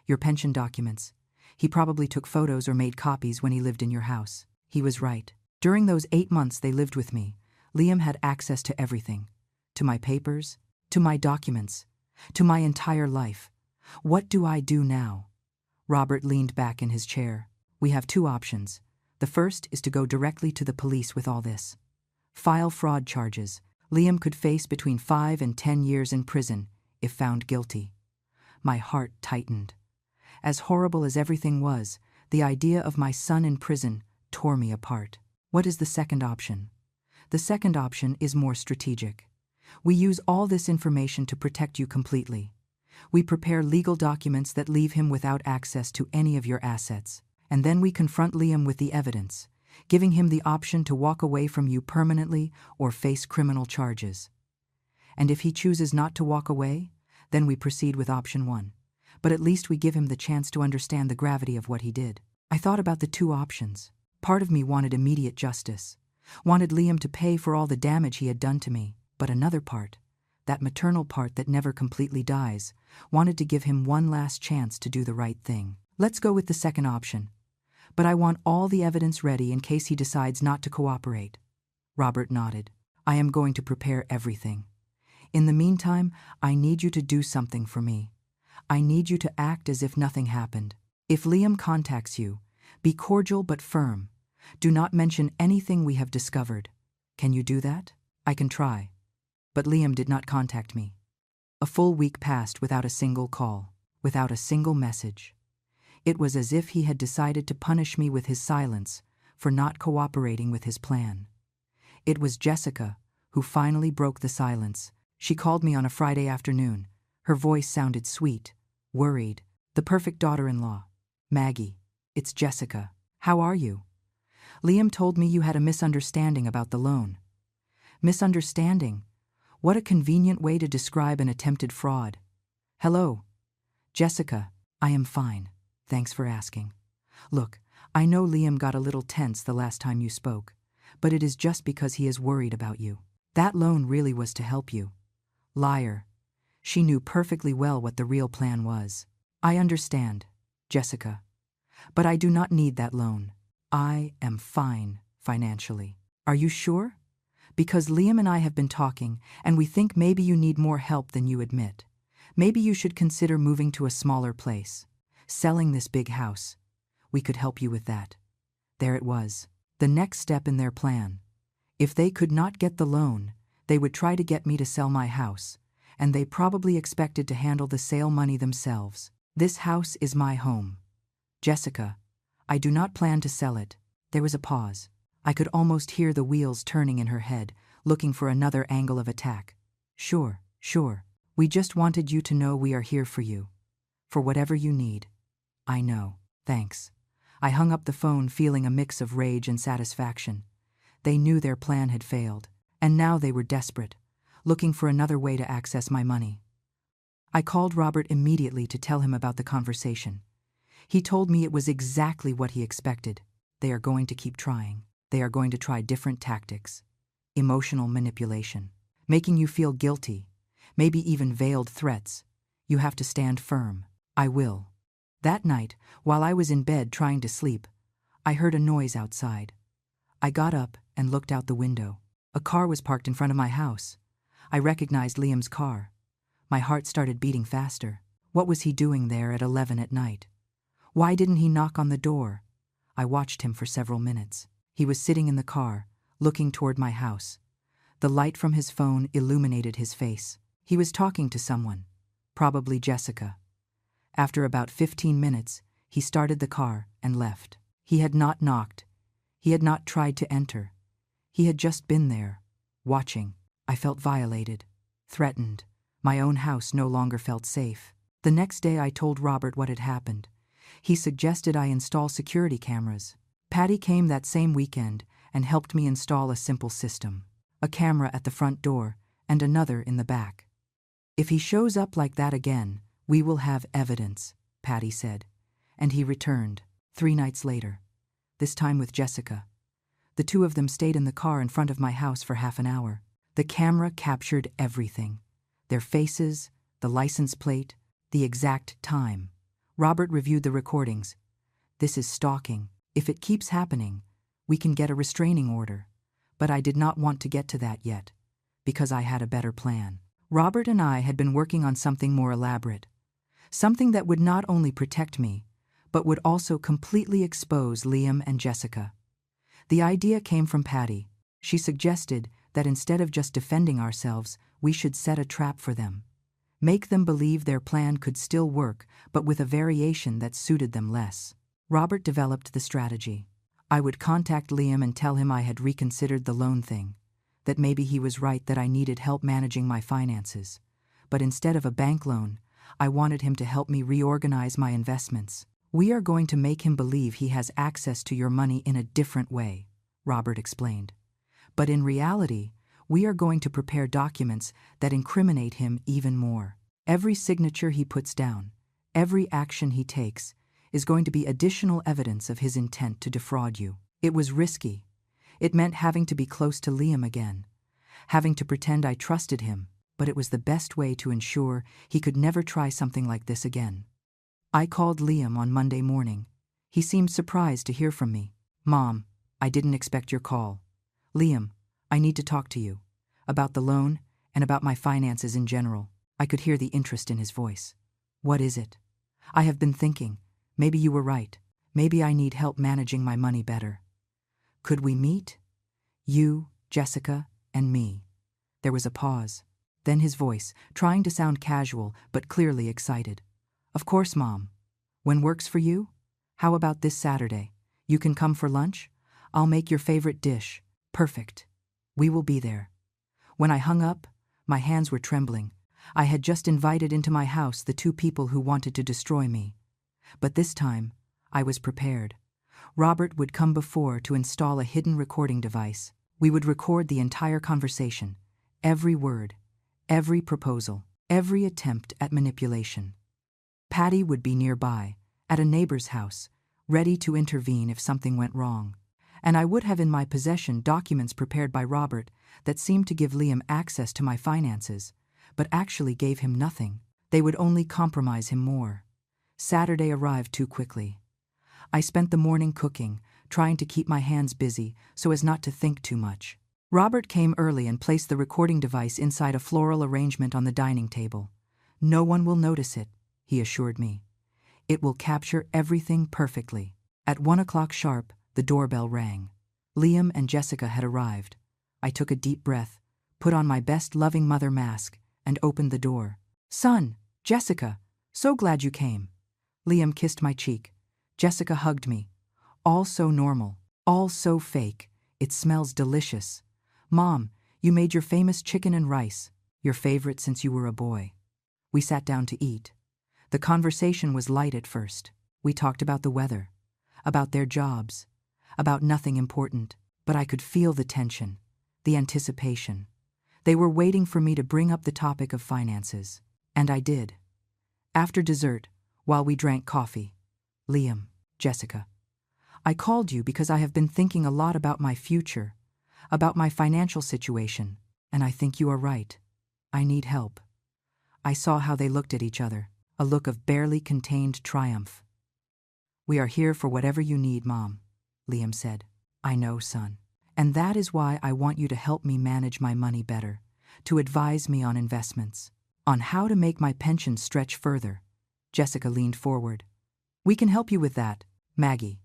[SPEAKER 1] your pension documents. He probably took photos or made copies when he lived in your house." He was right. During those 8 months they lived with me, Liam had access to everything. To my papers, to my documents, to my entire life. What do I do now? Robert leaned back in his chair. "We have 2 options. The first is to go directly to the police with all this. File fraud charges. Liam could face between 5 and 10 years in prison if found guilty." My heart tightened. As horrible as everything was, the idea of my son in prison tore me apart. "What is the second option?" "The second option is more strategic. We use all this information to protect you completely. We prepare legal documents that leave him without access to any of your assets, and then we confront Liam with the evidence, giving him the option to walk away from you permanently or face criminal charges. And if he chooses not to walk away, then we proceed with option 1. But at least we give him the chance to understand the gravity of what he did." I thought about the 2 options. Part of me wanted immediate justice, wanted Liam to pay for all the damage he had done to me, but another part, that maternal part that never completely dies, wanted to give him one last chance to do the right thing. "Let's go with the second option. But I want all the evidence ready in case he decides not to cooperate." Robert nodded. "I am going to prepare everything. In the meantime, I need you to do something for me. I need you to act as if nothing happened. If Liam contacts you, be cordial but firm. Do not mention anything we have discovered. Can you do that?" "I can try." But Liam did not contact me. A full week passed without a single call, without a single message. It was as if he had decided to punish me with his silence for not cooperating with his plan. It was Jessica who finally broke the silence. She called me on a Friday afternoon. Her voice sounded sweet, worried. "The perfect daughter-in-law. Maggie, it's Jessica. How are you? Liam told me you had a misunderstanding about the loan." Misunderstanding? What a convenient way to describe an attempted fraud. "Hello, Jessica. I am fine. Thanks for asking. Look, I know Liam got a little tense the last time you spoke, but it is just because he is worried about you. That loan really was to help you." Liar. She knew perfectly well what the real plan was. "I understand, Jessica. But I do not need that loan. I am fine financially." "Are you sure? Because Liam and I have been talking, and we think maybe you need more help than you admit. Maybe you should consider moving to a smaller place, selling this big house. We could help you with that." There it was, the next step in their plan. If they could not get the loan, they would try to get me to sell my house, and they probably expected to handle the sale money themselves. "This house is my home. Jessica, I do not plan to sell it." There was a pause. I could almost hear the wheels turning in her head, looking for another angle of attack. Sure. We just wanted you to know we are here for you. For whatever you need." "I know. Thanks." I hung up the phone feeling a mix of rage and satisfaction. They knew their plan had failed, and now they were desperate, looking for another way to access my money. I called Robert immediately to tell him about the conversation. He told me it was exactly what he expected. They are going to keep trying. They are going to try different tactics. Emotional manipulation. Making you feel guilty. Maybe even veiled threats. You have to stand firm. I will. That night, while I was in bed trying to sleep, I heard a noise outside. I got up and looked out the window. A car was parked in front of my house. I recognized Liam's car. My heart started beating faster. What was he doing there at 11 at night? Why didn't he knock on the door? I watched him for several minutes. He was sitting in the car, looking toward my house. The light from his phone illuminated his face. He was talking to someone, probably Jessica. After about 15 minutes, he started the car and left. He had not knocked. He had not tried to enter. He had just been there, watching. I felt violated, threatened. My own house no longer felt safe. The next day I told Robert what had happened. He suggested I install security cameras. Patty came that same weekend and helped me install a simple system. A camera at the front door and another in the back. If he shows up like that again, we will have evidence, Patty said. And he returned, 3 nights later. This time with Jessica. The two of them stayed in the car in front of my house for half an hour. The camera captured everything. Their faces, the license plate, the exact time. Robert reviewed the recordings. This is stalking. If it keeps happening, we can get a restraining order. But I did not want to get to that yet, because I had a better plan. Robert and I had been working on something more elaborate. Something that would not only protect me, but would also completely expose Liam and Jessica. The idea came from Patty. She suggested that instead of just defending ourselves, we should set a trap for them. Make them believe their plan could still work, but with a variation that suited them less. Robert developed the strategy. I would contact Liam and tell him I had reconsidered the loan thing, that maybe he was right that I needed help managing my finances. But instead of a bank loan, I wanted him to help me reorganize my investments. We are going to make him believe he has access to your money in a different way, Robert explained. But in reality, we are going to prepare documents that incriminate him even more. Every signature he puts down, every action he takes, is going to be additional evidence of his intent to defraud you. It was risky. It meant having to be close to Liam again, having to pretend I trusted him, but it was the best way to ensure he could never try something like this again. I called Liam on Monday morning. He seemed surprised to hear from me. Mom, I didn't expect your call. Liam, I need to talk to you. About the loan and about my finances in general. I could hear the interest in his voice. What is it? I have been thinking. Maybe you were right. Maybe I need help managing my money better. Could we meet? You, Jessica, and me. There was a pause. Then his voice, trying to sound casual but clearly excited. Of course, Mom. When works for you? How about this Saturday? You can come for lunch? I'll make your favorite dish. Perfect. We will be there. When I hung up, my hands were trembling. I had just invited into my house the 2 people who wanted to destroy me. But this time, I was prepared. Robert would come before to install a hidden recording device. We would record the entire conversation, every word, every proposal, every attempt at manipulation. Patty would be nearby, at a neighbor's house, ready to intervene if something went wrong. And I would have in my possession documents prepared by Robert that seemed to give Liam access to my finances, but actually gave him nothing. They would only compromise him more. Saturday arrived too quickly. I spent the morning cooking, trying to keep my hands busy so as not to think too much. Robert came early and placed the recording device inside a floral arrangement on the dining table. No one will notice it, he assured me. It will capture everything perfectly. At 1 o'clock sharp, the doorbell rang. Liam and Jessica had arrived. I took a deep breath, put on my best loving mother mask, and opened the door. Son, Jessica, so glad you came. Liam kissed my cheek. Jessica hugged me. All so normal, all so fake. It smells delicious. Mom, you made your famous chicken and rice, your favorite since you were a boy. We sat down to eat. The conversation was light at first. We talked about the weather, about their jobs, about nothing important, but I could feel the tension, the anticipation. They were waiting for me to bring up the topic of finances, and I did. After dessert, while we drank coffee, Liam, Jessica, I called you because I have been thinking a lot about my future, about my financial situation, and I think you are right. I need help. I saw how they looked at each other, a look of barely contained triumph. "We are here for whatever you need, Mom," Liam said. "I know, son. And that is why I want you to help me manage my money better, to advise me on investments, on how to make my pension stretch further." Jessica leaned forward. "We can help you with that, Maggie.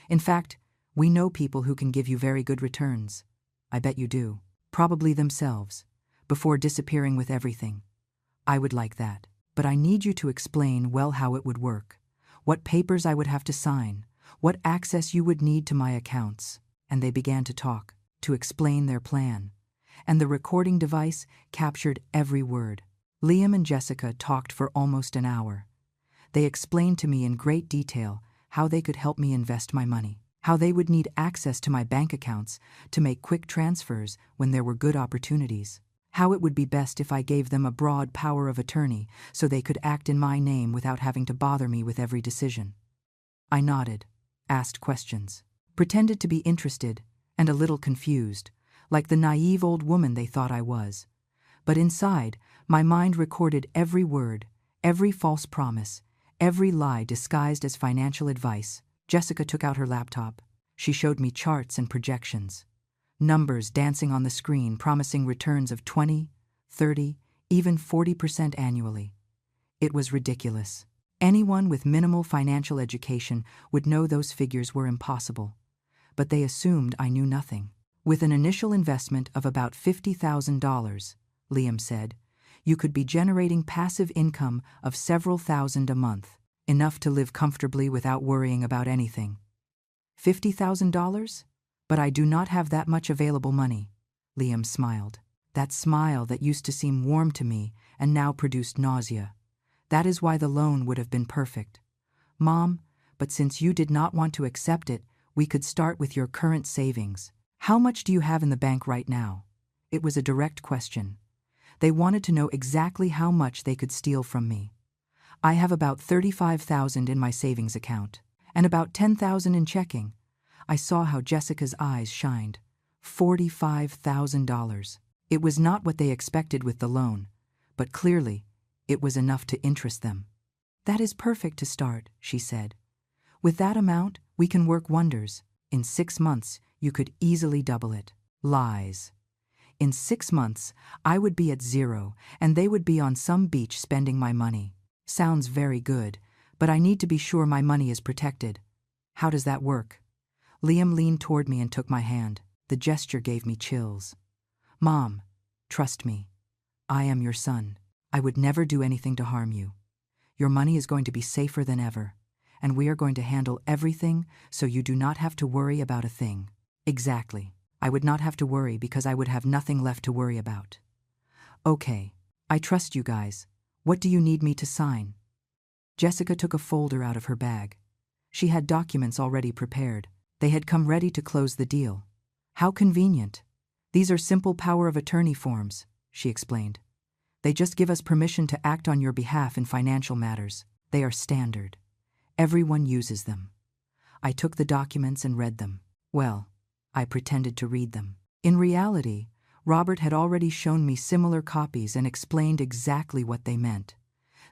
[SPEAKER 1] In fact, we know people who can give you very good returns. I bet you do. Probably themselves, before disappearing with everything. I would like that. But I need you to explain well how it would work, what papers I would have to sign, what access you would need to my accounts." And they began to talk, to explain their plan. And the recording device captured every word. Liam and Jessica talked for almost an hour. They explained to me in great detail how they could help me invest my money, how they would need access to my bank accounts to make quick transfers when there were good opportunities, how it would be best if I gave them a broad power of attorney so they could act in my name without having to bother me with every decision. I nodded, asked questions, pretended to be interested and a little confused, like the naive old woman they thought I was. But inside, my mind recorded every word, every false promise, every lie disguised as financial advice. Jessica took out her laptop. She showed me charts and projections. Numbers dancing on the screen promising returns of 20, 30, even 40% annually. It was ridiculous. Anyone with minimal financial education would know those figures were impossible. But they assumed I knew nothing. "With an initial investment of about $50,000, Liam said, you could be generating passive income of several thousand a month, enough to live comfortably without worrying about anything." $50,000? But I do not have that much available money. Liam smiled. That smile that used to seem warm to me and now produced nausea. "That is why the loan would have been perfect. Mom, but since you did not want to accept it, we could start with your current savings. How much do you have in the bank right now?" It was a direct question. They wanted to know exactly how much they could steal from me. "I have about $35,000 in my savings account, and about $10,000 in checking." I saw how Jessica's eyes shined. $45,000. It was not what they expected with the loan, but clearly, it was enough to interest them. "That is perfect to start," she said. "With that amount, we can work wonders. In 6 months, you could easily double it." Lies. In 6 months, I would be at zero, and they would be on some beach spending my money. Sounds very good, but I need to be sure my money is protected. How does that work? Liam leaned toward me and took my hand. The gesture gave me chills. "Mom, trust me. I am your son. I would never do anything to harm you. Your money is going to be safer than ever, and we are going to handle everything so you do not have to worry about a thing." Exactly. I would not have to worry because I would have nothing left to worry about. "Okay, I trust you guys. What do you need me to sign?" Jessica took a folder out of her bag. She had documents already prepared. They had come ready to close the deal. "How convenient. These are simple power of attorney forms," she explained. "They just give us permission to act on your behalf in financial matters. They are standard. Everyone uses them." I took the documents and read them. Well, I pretended to read them. In reality, Robert had already shown me similar copies and explained exactly what they meant.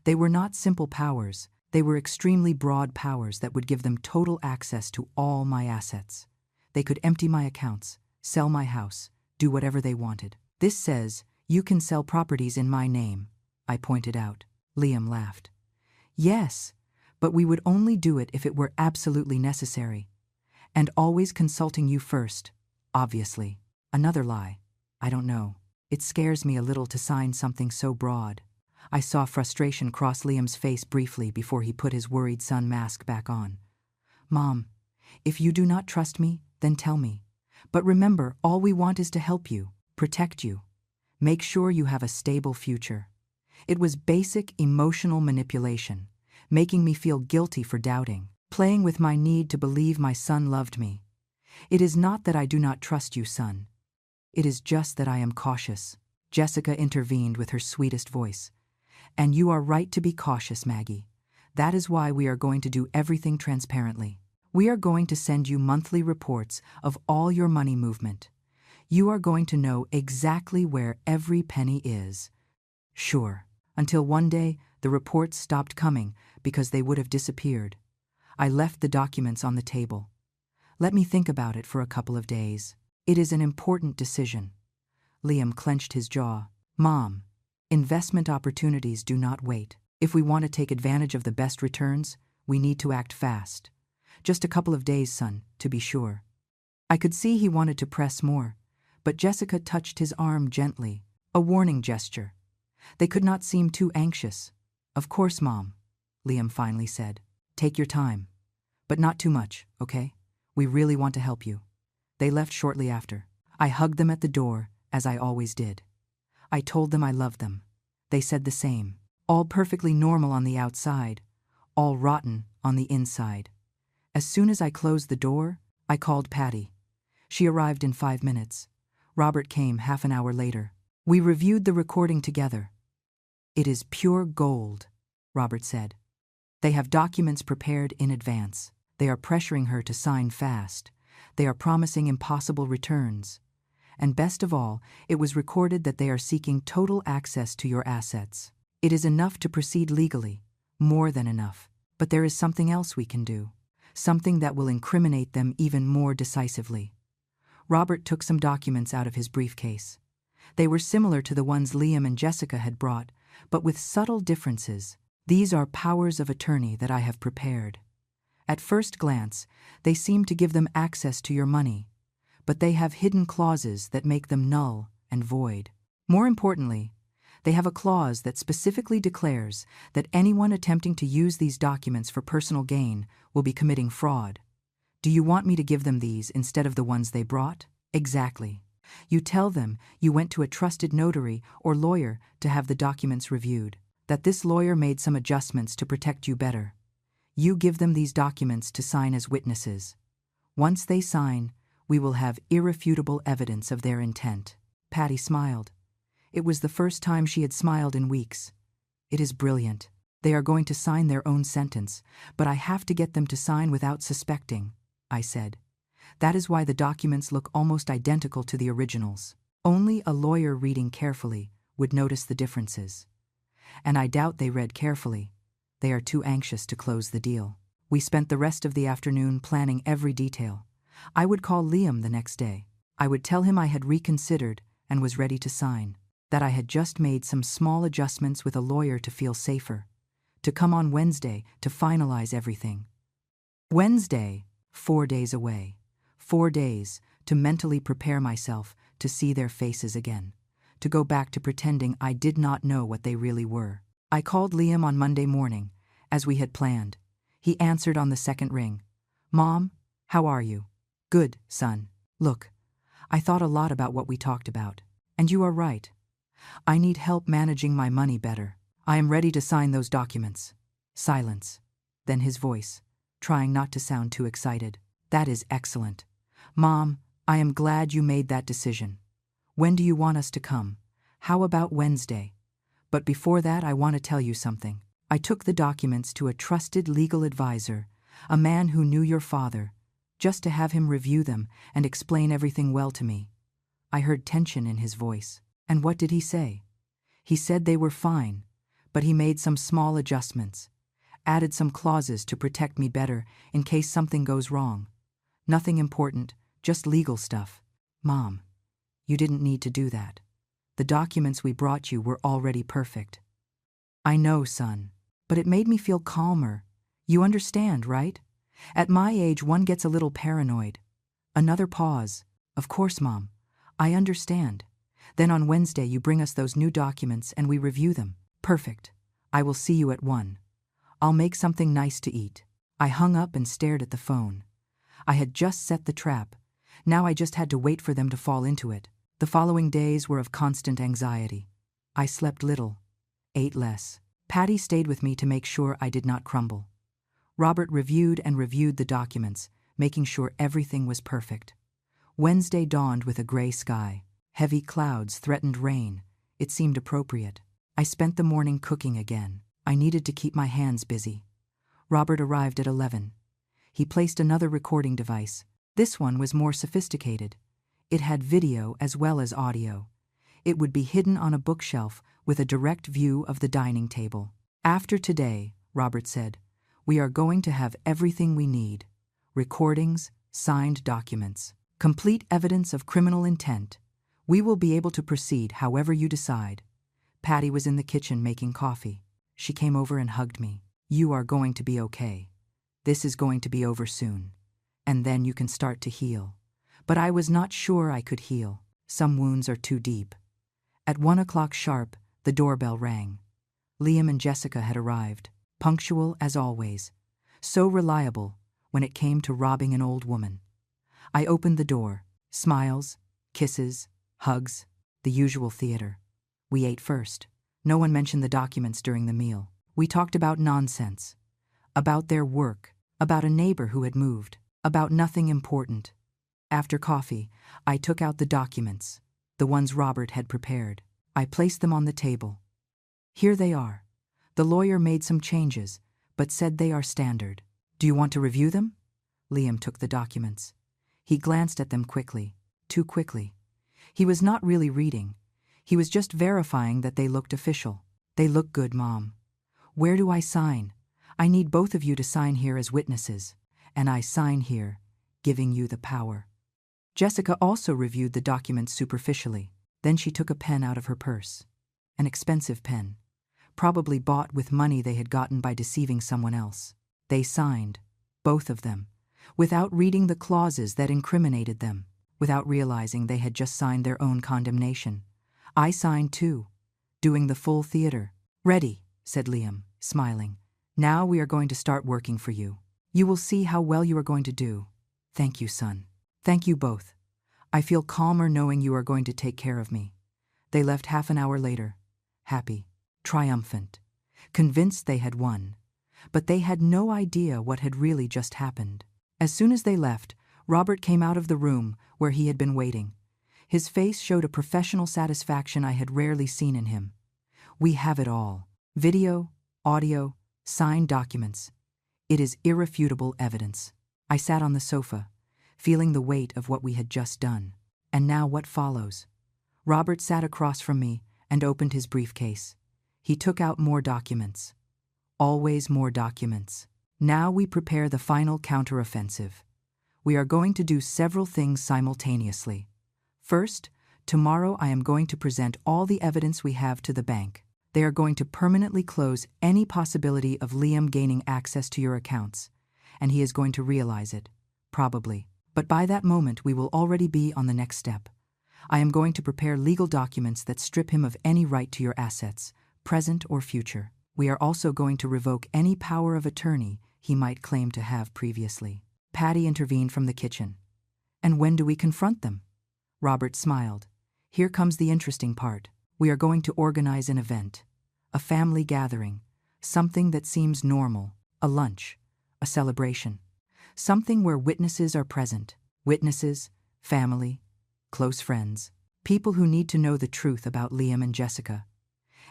[SPEAKER 1] They were not simple powers. They were extremely broad powers that would give them total access to all my assets. They could empty my accounts, sell my house, do whatever they wanted. "This says, you can sell properties in my name," I pointed out. Liam laughed. "Yes, but we would only do it if it were absolutely necessary. And always consulting you first, obviously." Another lie. I don't know. It scares me a little to sign something so broad. I saw frustration cross Liam's face briefly before he put his worried son mask back on. "Mom, if you do not trust me, then tell me. But remember, all we want is to help you, protect you, make sure you have a stable future." It was basic emotional manipulation, making me feel guilty for doubting, playing with my need to believe my son loved me. "It is not that I do not trust you, son. It is just that I am cautious." Jessica intervened with her sweetest voice. "And you are right to be cautious, Maggie. That is why we are going to do everything transparently. We are going to send you monthly reports of all your money movement. You are going to know exactly where every penny is." "Sure. until one day the reports stopped coming because they would have disappeared. I left the documents on the table. Let me think about it for a couple of days. It is an important decision. Liam clenched his jaw. Mom, investment opportunities do not wait. If we want to take advantage of the best returns, we need to act fast. Just a couple of days, son, to be sure. I could see he wanted to press more, but Jessica touched his arm gently, a warning gesture. They could not seem too anxious. Of course, Mom, Liam finally said. Take your time. But not too much, okay? We really want to help you. They left shortly after. I hugged them at the door, as I always did. I told them I loved them. They said the same. All perfectly normal on the outside, all rotten on the inside. As soon as I closed the door, I called Patty. She arrived in 5 minutes. Robert came half an hour later. We reviewed the recording together. It is pure gold, Robert said. They have documents prepared in advance. They are pressuring her to sign fast. They are promising impossible returns. And best of all, it was recorded that they are seeking total access to your assets. It is enough to proceed legally, more than enough. But there is something else we can do, something that will incriminate them even more decisively. Robert took some documents out of his briefcase. They were similar to the ones Liam and Jessica had brought, but with subtle differences. These are powers of attorney that I have prepared. At first glance, they seem to give them access to your money, but they have hidden clauses that make them null and void. More importantly, they have a clause that specifically declares that anyone attempting to use these documents for personal gain will be committing fraud. Do you want me to give them these instead of the ones they brought? Exactly. You tell them you went to a trusted notary or lawyer to have the documents reviewed, that this lawyer made some adjustments to protect you better. You give them these documents to sign as witnesses. Once they sign, we will have irrefutable evidence of their intent. Patty smiled. It was the first time she had smiled in weeks. It is brilliant. They are going to sign their own sentence, but I have to get them to sign without suspecting, I said. That is why the documents look almost identical to the originals. Only a lawyer reading carefully would notice the differences. And I doubt they read carefully. They are too anxious to close the deal. We spent the rest of the afternoon planning every detail. I would call Liam the next day. I would tell him I had reconsidered and was ready to sign, that I had just made some small adjustments with a lawyer to feel safer, to come on Wednesday to finalize everything. Wednesday, 4 days away. 4 days to mentally prepare myself to see their faces again, to go back to pretending I did not know what they really were. I called Liam on Monday morning, as we had planned. He answered on the second ring. Mom, how are you? Good, son. Look, I thought a lot about what we talked about, and you are right. I need help managing my money better. I am ready to sign those documents. Silence. Then his voice, trying not to sound too excited. That is excellent. Mom, I am glad you made that decision. When do you want us to come? How about Wednesday? But before that, I want to tell you something. I took the documents to a trusted legal advisor, a man who knew your father, just to have him review them and explain everything well to me. I heard tension in his voice. And what did he say? He said they were fine, but he made some small adjustments, added some clauses to protect me better in case something goes wrong. Nothing important, just legal stuff. Mom, you didn't need to do that. The documents we brought you were already perfect. I know, son, but it made me feel calmer. You understand, right? At my age, one gets a little paranoid. Another pause. Of course, Mom. I understand. Then on Wednesday you bring us those new documents and we review them. Perfect. I will see you at 1. I'll make something nice to eat. I hung up and stared at the phone. I had just set the trap. Now I just had to wait for them to fall into it. The following days were of constant anxiety. I slept little, ate less. Patty stayed with me to make sure I did not crumble. Robert reviewed and reviewed the documents, making sure everything was perfect. Wednesday dawned with a gray sky. Heavy clouds threatened rain. It seemed appropriate. I spent the morning cooking again. I needed to keep my hands busy. Robert arrived at 11. He placed another recording device. This one was more sophisticated. It had video as well as audio. It would be hidden on a bookshelf with a direct view of the dining table. After today, Robert said, we are going to have everything we need. Recordings, signed documents, complete evidence of criminal intent. We will be able to proceed however you decide. Patty was in the kitchen making coffee. She came over and hugged me. You are going to be okay. This is going to be over soon. And then you can start to heal. But I was not sure I could heal. Some wounds are too deep. At 1 o'clock sharp, the doorbell rang. Liam and Jessica had arrived, punctual as always, so reliable when it came to robbing an old woman. I opened the door. Smiles, kisses, hugs, the usual theater. We ate first. No one mentioned the documents during the meal. We talked about nonsense, about their work, about a neighbor who had moved, about nothing important. After coffee, I took out the documents, the ones Robert had prepared. I placed them on the table. Here they are. The lawyer made some changes, but said they are standard. Do you want to review them? Liam took the documents. He glanced at them quickly, too quickly. He was not really reading. He was just verifying that they looked official. They look good, Mom. Where do I sign? I need both of you to sign here as witnesses, and I sign here, giving you the power. Jessica also reviewed the documents superficially. Then she took a pen out of her purse. An expensive pen, probably bought with money they had gotten by deceiving someone else. They signed, both of them, without reading the clauses that incriminated them, without realizing they had just signed their own condemnation. I signed too, doing the full theater. Ready, said Liam, smiling. Now we are going to start working for you. You will see how well you are going to do. Thank you, son. Thank you both. I feel calmer knowing you are going to take care of me. They left half an hour later, happy, triumphant, convinced they had won. But they had no idea what had really just happened. As soon as they left, Robert came out of the room where he had been waiting. His face showed a professional satisfaction I had rarely seen in him. We have it all. Video, audio, signed documents. It is irrefutable evidence. I sat on the sofa, feeling the weight of what we had just done. And now what follows? Robert sat across from me and opened his briefcase. He took out more documents. Always more documents. Now we prepare the final counteroffensive. We are going to do several things simultaneously. First, tomorrow I am going to present all the evidence we have to the bank. They are going to permanently close any possibility of Liam gaining access to your accounts, and he is going to realize it, probably. But by that moment we will already be on the next step. I am going to prepare legal documents that strip him of any right to your assets, present or future. We are also going to revoke any power of attorney he might claim to have previously. Patty intervened from the kitchen. And when do we confront them? Robert smiled. Here comes the interesting part. We are going to organize an event, a family gathering, something that seems normal, a lunch, a celebration, something where witnesses are present, witnesses, family, close friends, people who need to know the truth about Liam and Jessica.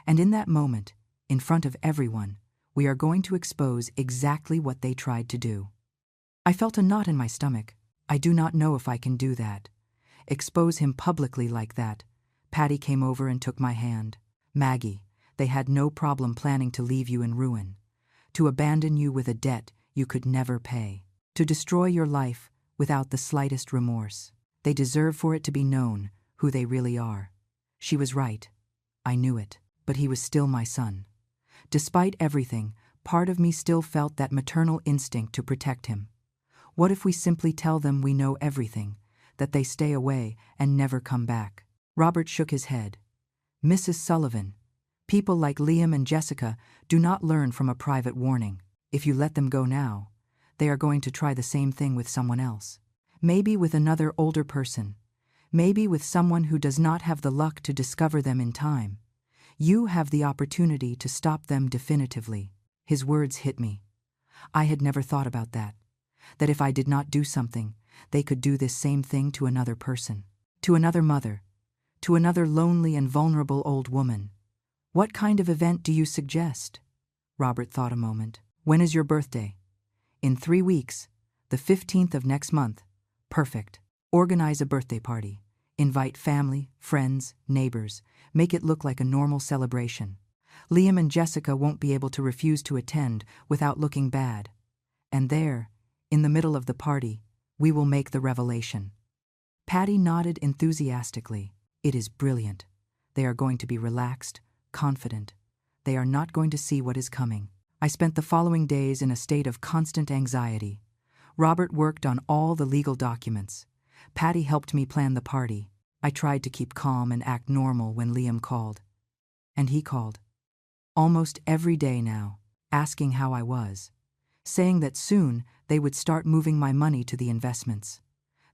[SPEAKER 1] And in that moment, in front of everyone, we are going to expose exactly what they tried to do. I felt a knot in my stomach. I do not know if I can do that. Expose him publicly like that. Patty came over and took my hand. Maggie, they had no problem planning to leave you in ruin, to abandon you with a debt you could never pay, to destroy your life without the slightest remorse. They deserve for it to be known who they really are. She was right. I knew it, but he was still my son. Despite everything, part of me still felt that maternal instinct to protect him. What if we simply tell them we know everything, that they stay away and never come back? Robert shook his head. Mrs. Sullivan, people like Liam and Jessica do not learn from a private warning. If you let them go now, they are going to try the same thing with someone else. Maybe with another older person. Maybe with someone who does not have the luck to discover them in time. You have the opportunity to stop them definitively. His words hit me. I had never thought about that. That if I did not do something, they could do this same thing to another person. To another mother. To another lonely and vulnerable old woman. What kind of event do you suggest? Robert thought a moment. When is your birthday? In 3 weeks, the 15th of next month. Perfect. Organize a birthday party. Invite family, friends, neighbors. Make it look like a normal celebration. Liam and Jessica won't be able to refuse to attend without looking bad. And there, in the middle of the party, we will make the revelation." Patty nodded enthusiastically. "It is brilliant. They are going to be relaxed, confident. They are not going to see what is coming." I spent the following days in a state of constant anxiety. Robert worked on all the legal documents. Patty helped me plan the party. I tried to keep calm and act normal when Liam called. And he called. Almost every day now, asking how I was, saying that soon they would start moving my money to the investments,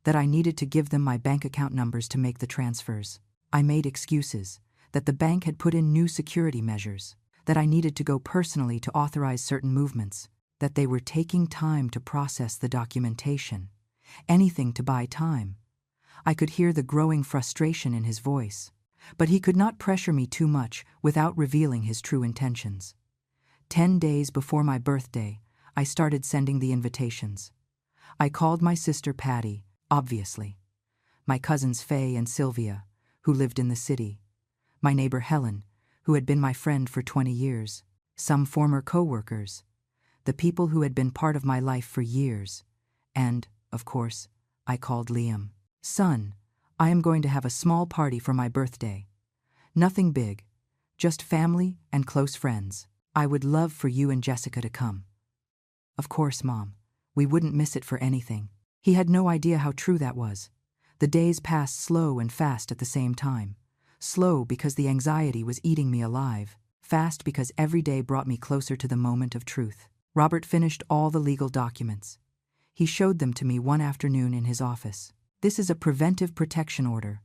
[SPEAKER 1] that I needed to give them my bank account numbers to make the transfers. I made excuses, that the bank had put in new security measures, that I needed to go personally to authorize certain movements, that they were taking time to process the documentation, anything to buy time. I could hear the growing frustration in his voice, but he could not pressure me too much without revealing his true intentions. 10 days before my birthday, I started sending the invitations. I called my sister Patty, obviously, my cousins Faye and Sylvia, who lived in the city, my neighbor Helen, who had been my friend for 20 years, some former co-workers, the people who had been part of my life for years, and, of course, I called Liam. "Son, I am going to have a small party for my birthday. Nothing big, just family and close friends. I would love for you and Jessica to come." "Of course, Mom. We wouldn't miss it for anything." He had no idea how true that was. The days passed slow and fast at the same time. Slow because the anxiety was eating me alive. Fast because every day brought me closer to the moment of truth. Robert finished all the legal documents. He showed them to me one afternoon in his office. "This is a preventive protection order.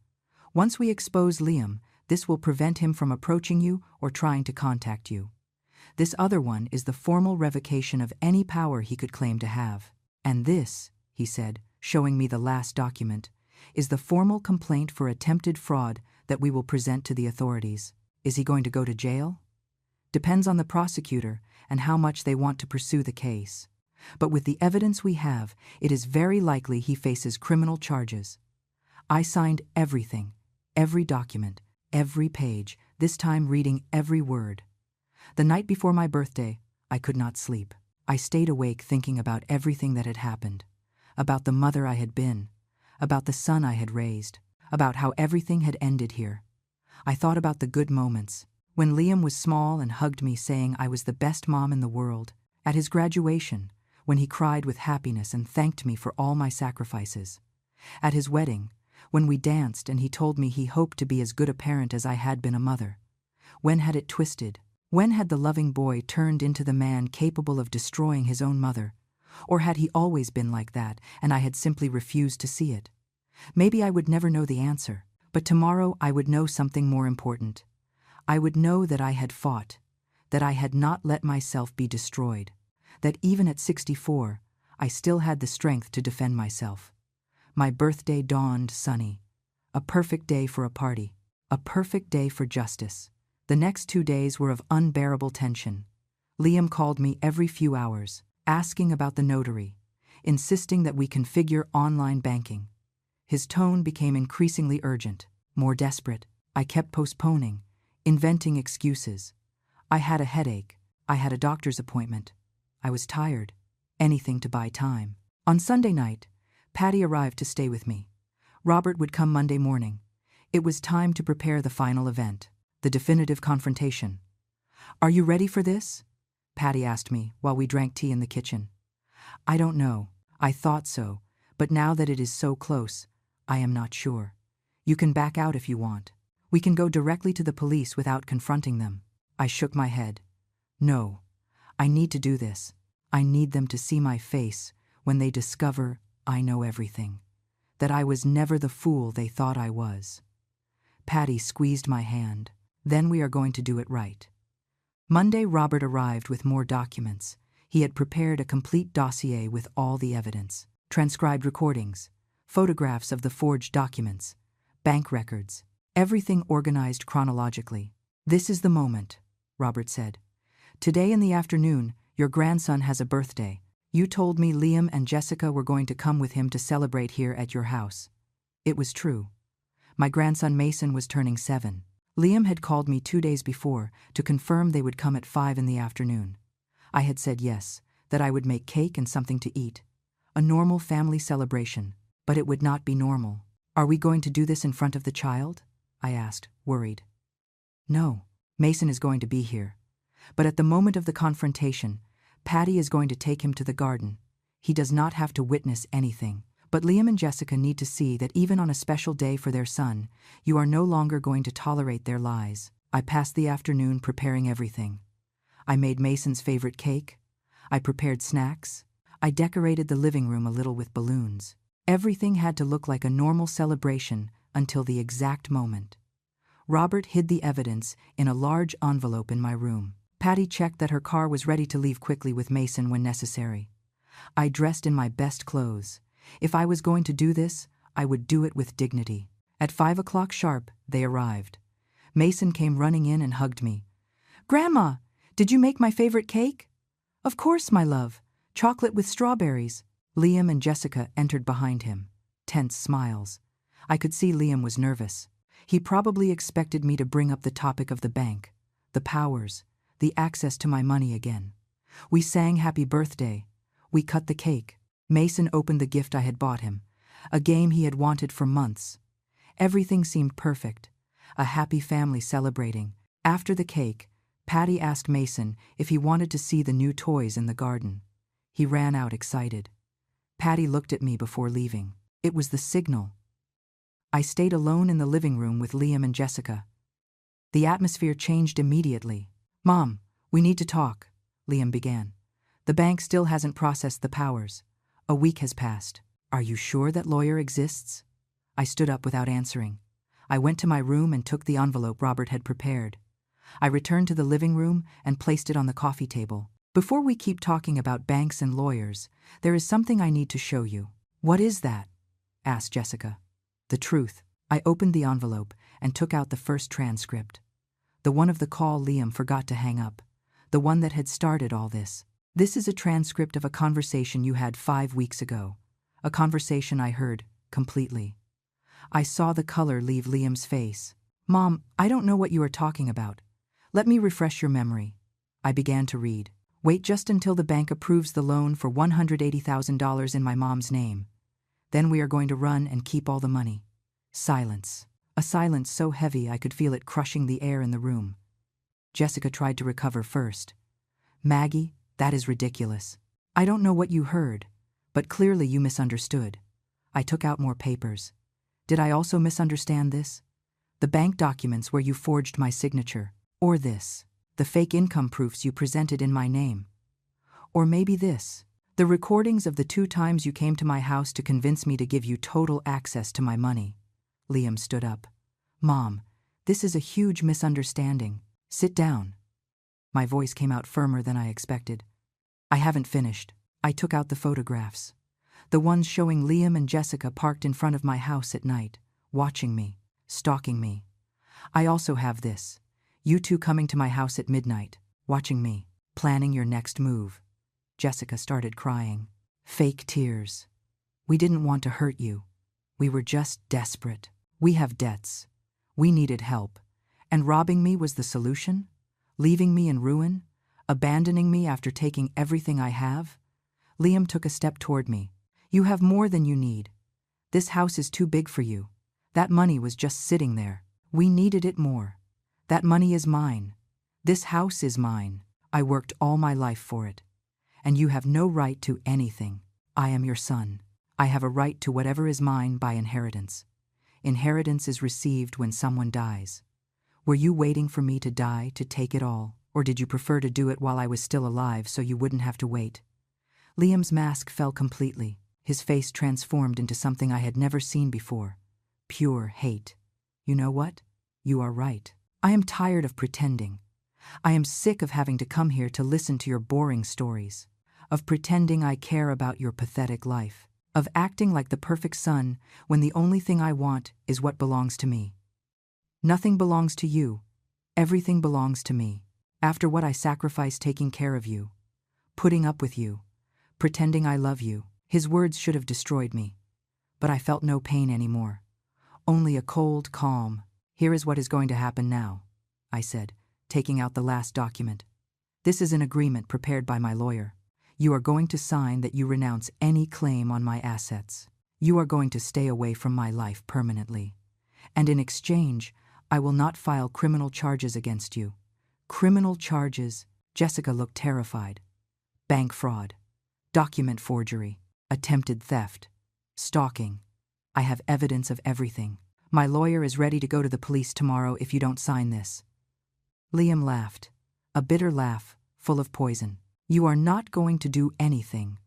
[SPEAKER 1] Once we expose Liam, this will prevent him from approaching you or trying to contact you. This other one is the formal revocation of any power he could claim to have. And this," he said, showing me the last document, "is the formal complaint for attempted fraud that we will present to the authorities." Is he going to go to jail? Depends on the prosecutor and how much they want to pursue the case. But with the evidence we have, it is very likely he faces criminal charges. I signed everything, every document, every page, this time reading every word. The night before my birthday, I could not sleep. I stayed awake thinking about everything that had happened, about the mother I had been, about the son I had raised, about how everything had ended here. I thought about the good moments, when Liam was small and hugged me saying I was the best mom in the world, at his graduation, when he cried with happiness and thanked me for all my sacrifices, at his wedding, when we danced and he told me he hoped to be as good a parent as I had been a mother. When had it twisted? When had the loving boy turned into the man capable of destroying his own mother? Or had he always been like that and I had simply refused to see it? Maybe I would never know the answer, but tomorrow I would know something more important. I would know that I had fought, that I had not let myself be destroyed, that even at 64, I still had the strength to defend myself. My birthday dawned sunny. A perfect day for a party. A perfect day for justice. The next 2 days were of unbearable tension. Liam called me every few hours, asking about the notary, insisting that we configure online banking. His tone became increasingly urgent, more desperate. I kept postponing, inventing excuses. I had a headache. I had a doctor's appointment. I was tired. Anything to buy time. On Sunday night, Patty arrived to stay with me. Robert would come Monday morning. It was time to prepare the final event, the definitive confrontation. "Are you ready for this?" Patty asked me while we drank tea in the kitchen. "I don't know. I thought so, but now that it is so close, I am not sure. You can back out if you want. We can go directly to the police without confronting them." I shook my head. "No. I need to do this. I need them to see my face when they discover I know everything, that I was never the fool they thought I was." Patty squeezed my hand. "Then we are going to do it right." Monday, Robert arrived with more documents. He had prepared a complete dossier with all the evidence, transcribed recordings, photographs of the forged documents, bank records, everything organized chronologically. "This is the moment," Robert said. "Today in the afternoon, your grandson has a birthday. You told me Liam and Jessica were going to come with him to celebrate here at your house." It was true. My grandson Mason was turning 7. Liam had called me 2 days before to confirm they would come at 5 in the afternoon. I had said yes, that I would make cake and something to eat. A normal family celebration, but it would not be normal. Are we going to do this in front of the child? I asked, worried. No, Mason is going to be here. But at the moment of the confrontation, Patty is going to take him to the garden. He does not have to witness anything. But Liam and Jessica need to see that even on a special day for their son, you are no longer going to tolerate their lies. I passed the afternoon preparing everything. I made Mason's favorite cake. I prepared snacks. I decorated the living room a little with balloons. Everything had to look like a normal celebration until the exact moment. Robert hid the evidence in a large envelope in my room. Patty checked that her car was ready to leave quickly with Mason when necessary. I dressed in my best clothes. If I was going to do this, I would do it with dignity. At 5 o'clock sharp, they arrived. Mason came running in and hugged me. "Grandma, did you make my favorite cake?" "Of course, my love. Chocolate with strawberries." Liam and Jessica entered behind him. Tense smiles. I could see Liam was nervous. He probably expected me to bring up the topic of the bank, the powers, the access to my money again. We sang happy birthday. We cut the cake. Mason opened the gift I had bought him, a game he had wanted for months. Everything seemed perfect, a happy family celebrating. After the cake, Patty asked Mason if he wanted to see the new toys in the garden. He ran out excited. Patty looked at me before leaving. It was the signal. I stayed alone in the living room with Liam and Jessica. The atmosphere changed immediately. "Mom, we need to talk," Liam began. "The bank still hasn't processed the powers. A week has passed. Are you sure that lawyer exists?" I stood up without answering. I went to my room and took the envelope Robert had prepared. I returned to the living room and placed it on the coffee table. "Before we keep talking about banks and lawyers, there is something I need to show you." "What is that?" asked Jessica. "The truth." I opened the envelope and took out the first transcript. The one of the call Liam forgot to hang up. The one that had started all this. "This is a transcript of a conversation you had 5 weeks ago. A conversation I heard completely." I saw the color leave Liam's face. "Mom, I don't know what you are talking about. Let me refresh your memory." I began to read. "Wait just until the bank approves the loan for $180,000 in my mom's name. Then we are going to run and keep all the money." Silence. A silence so heavy I could feel it crushing the air in the room. Jessica tried to recover first. "Maggie, that is ridiculous. I don't know what you heard, but clearly you misunderstood." I took out more papers. "Did I also misunderstand this? The bank documents where you forged my signature? Or this? The fake income proofs you presented in my name? Or maybe this? The recordings of the 2 times you came to my house to convince me to give you total access to my money?" Liam stood up. "Mom, this is a huge misunderstanding. Sit down." My voice came out firmer than I expected. "I haven't finished." I took out the photographs. The ones showing Liam and Jessica parked in front of my house at night, watching me, stalking me. "I also have this. You 2 coming to my house at midnight, watching me, planning your next move." Jessica started crying. Fake tears. "We didn't want to hurt you. We were just desperate. We have debts. We needed help. And robbing me was the solution? Leaving me in ruin? Abandoning me after taking everything I have?" Liam took a step toward me. "You have more than you need. This house is too big for you. That money was just sitting there. We needed it more. That money is mine. This house is mine. I worked all my life for it. And you have no right to anything. I am your son. I have a right to whatever is mine by inheritance. Inheritance is received when someone dies. Were you waiting for me to die to take it all, or did you prefer to do it while I was still alive so you wouldn't have to wait?" Liam's mask fell completely. His face transformed into something I had never seen before. Pure hate. "You know what? You are right. I am tired of pretending. I am sick of having to come here to listen to your boring stories, of pretending I care about your pathetic life, of acting like the perfect son when the only thing I want is what belongs to me. Nothing belongs to you. Everything belongs to me. After what I sacrificed taking care of you, putting up with you, pretending I love you." His words should have destroyed me, but I felt no pain anymore. Only a cold calm. Here is what is going to happen now, I said, taking out the last document. This is an agreement prepared by my lawyer. You are going to sign that you renounce any claim on my assets. You are going to stay away from my life permanently. And in exchange, I will not file criminal charges against you. Criminal charges? Jessica looked terrified. Bank fraud, document forgery, attempted theft, stalking. I have evidence of everything. My lawyer is ready to go to the police tomorrow if you don't sign this. Liam laughed, a bitter laugh, full of poison. You are not going to do anything.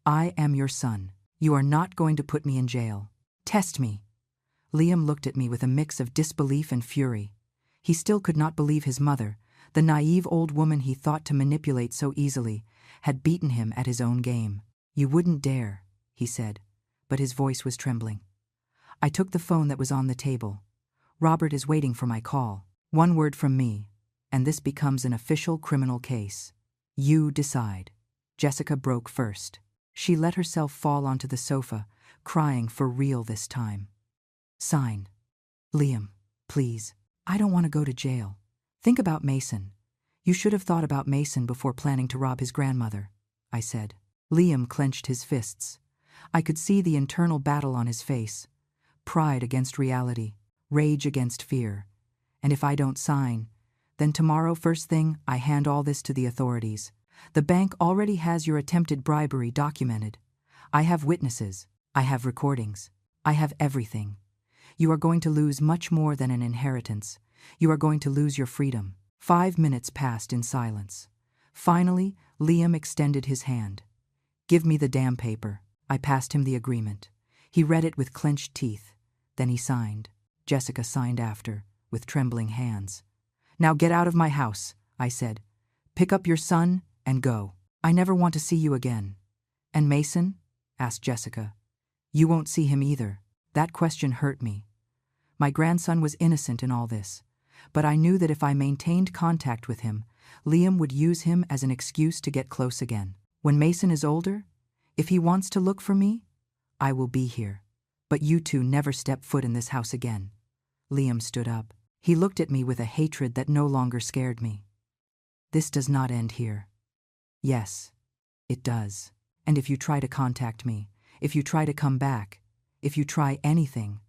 [SPEAKER 1] I am your son. You are not going to put me in jail. Test me. Liam looked at me with a mix of disbelief and fury. He still could not believe his mother, the naive old woman he thought to manipulate so easily, had beaten him at his own game. You wouldn't dare, he said, but his voice was trembling. I took the phone that was on the table. Robert is waiting for my call. One word from me, and this becomes an official criminal case. You decide. Jessica broke first. She let herself fall onto the sofa, crying for real this time. Sign. Liam, please. I don't want to go to jail. Think about Mason. You should have thought about Mason before planning to rob his grandmother, I said. Liam clenched his fists. I could see the internal battle on his face. Pride against reality, rage against fear. And if I don't sign, then tomorrow first thing I hand all this to the authorities. The bank already has your attempted bribery documented. I have witnesses. I have recordings. I have everything. You are going to lose much more than an inheritance. You are going to lose your freedom. 5 minutes passed in silence. Finally, Liam extended his hand. Give me the damn paper. I passed him the agreement. He read it with clenched teeth. Then he signed. Jessica signed after, with trembling hands. Now get out of my house, I said. Pick up your son and go. I never want to see you again. And Mason? Asked Jessica. You won't see him either. That question hurt me. My grandson was innocent in all this, but I knew that if I maintained contact with him, Liam would use him as an excuse to get close again. When Mason is older, if he wants to look for me, I will be here. But you two never step foot in this house again. Liam stood up. He looked at me with a hatred that no longer scared me. This does not end here. Yes, it does. And if you try to contact me, if you try to come back, if you try anything,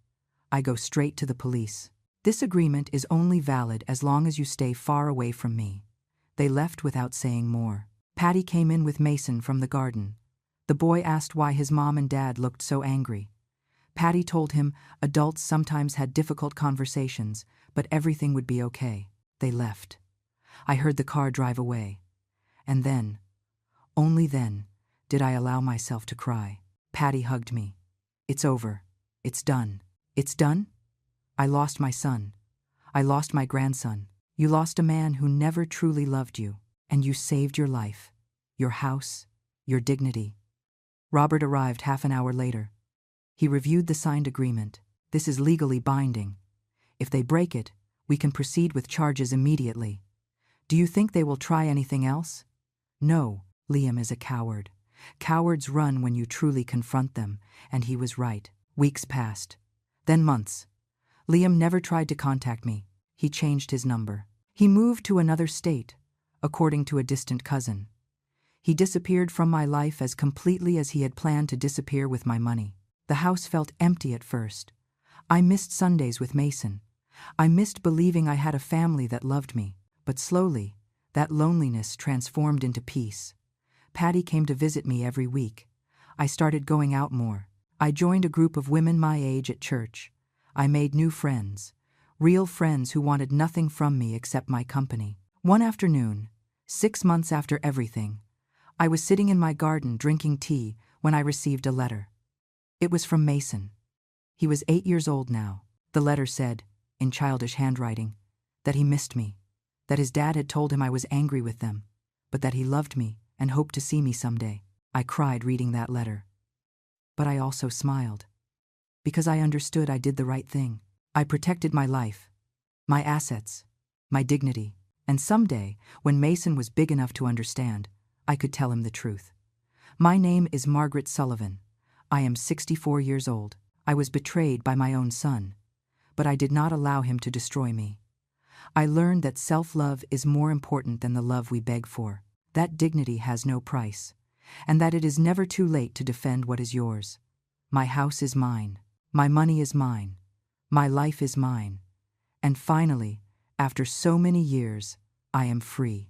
[SPEAKER 1] I go straight to the police. This agreement is only valid as long as you stay far away from me. They left without saying more. Patty came in with Mason from the garden. The boy asked why his mom and dad looked so angry. Patty told him adults sometimes had difficult conversations, but everything would be okay. They left. I heard the car drive away. And then, only then, did I allow myself to cry. Patty hugged me. It's over. It's done. It's done? I lost my son. I lost my grandson. You lost a man who never truly loved you, and you saved your life, your house, your dignity. Robert arrived half an hour later. He reviewed the signed agreement. This is legally binding. If they break it, we can proceed with charges immediately. Do you think they will try anything else? No, Liam is a coward. Cowards run when you truly confront them, and he was right. Weeks passed. Then months. Liam never tried to contact me. He changed his number. He moved to another state, according to a distant cousin. He disappeared from my life as completely as he had planned to disappear with my money. The house felt empty at first. I missed Sundays with Mason. I missed believing I had a family that loved me. But slowly, that loneliness transformed into peace. Patty came to visit me every week. I started going out more. I joined a group of women my age at church. I made new friends, real friends who wanted nothing from me except my company. One afternoon, 6 months after everything, I was sitting in my garden drinking tea when I received a letter. It was from Mason. He was 8 years old now. The letter said, in childish handwriting, that he missed me, that his dad had told him I was angry with them, but that he loved me and hoped to see me someday. I cried reading that letter. But I also smiled, because I understood I did the right thing. I protected my life, my assets, my dignity, and someday, when Mason was big enough to understand, I could tell him the truth. My name is Margaret Sullivan. I am 64 years old. I was betrayed by my own son. but I did not allow him to destroy me. I learned that self-love is more important than the love we beg for, that dignity has no price, and that it is never too late to defend what is yours. My house is mine, my money is mine, my life is mine, and finally, after so many years, I am free.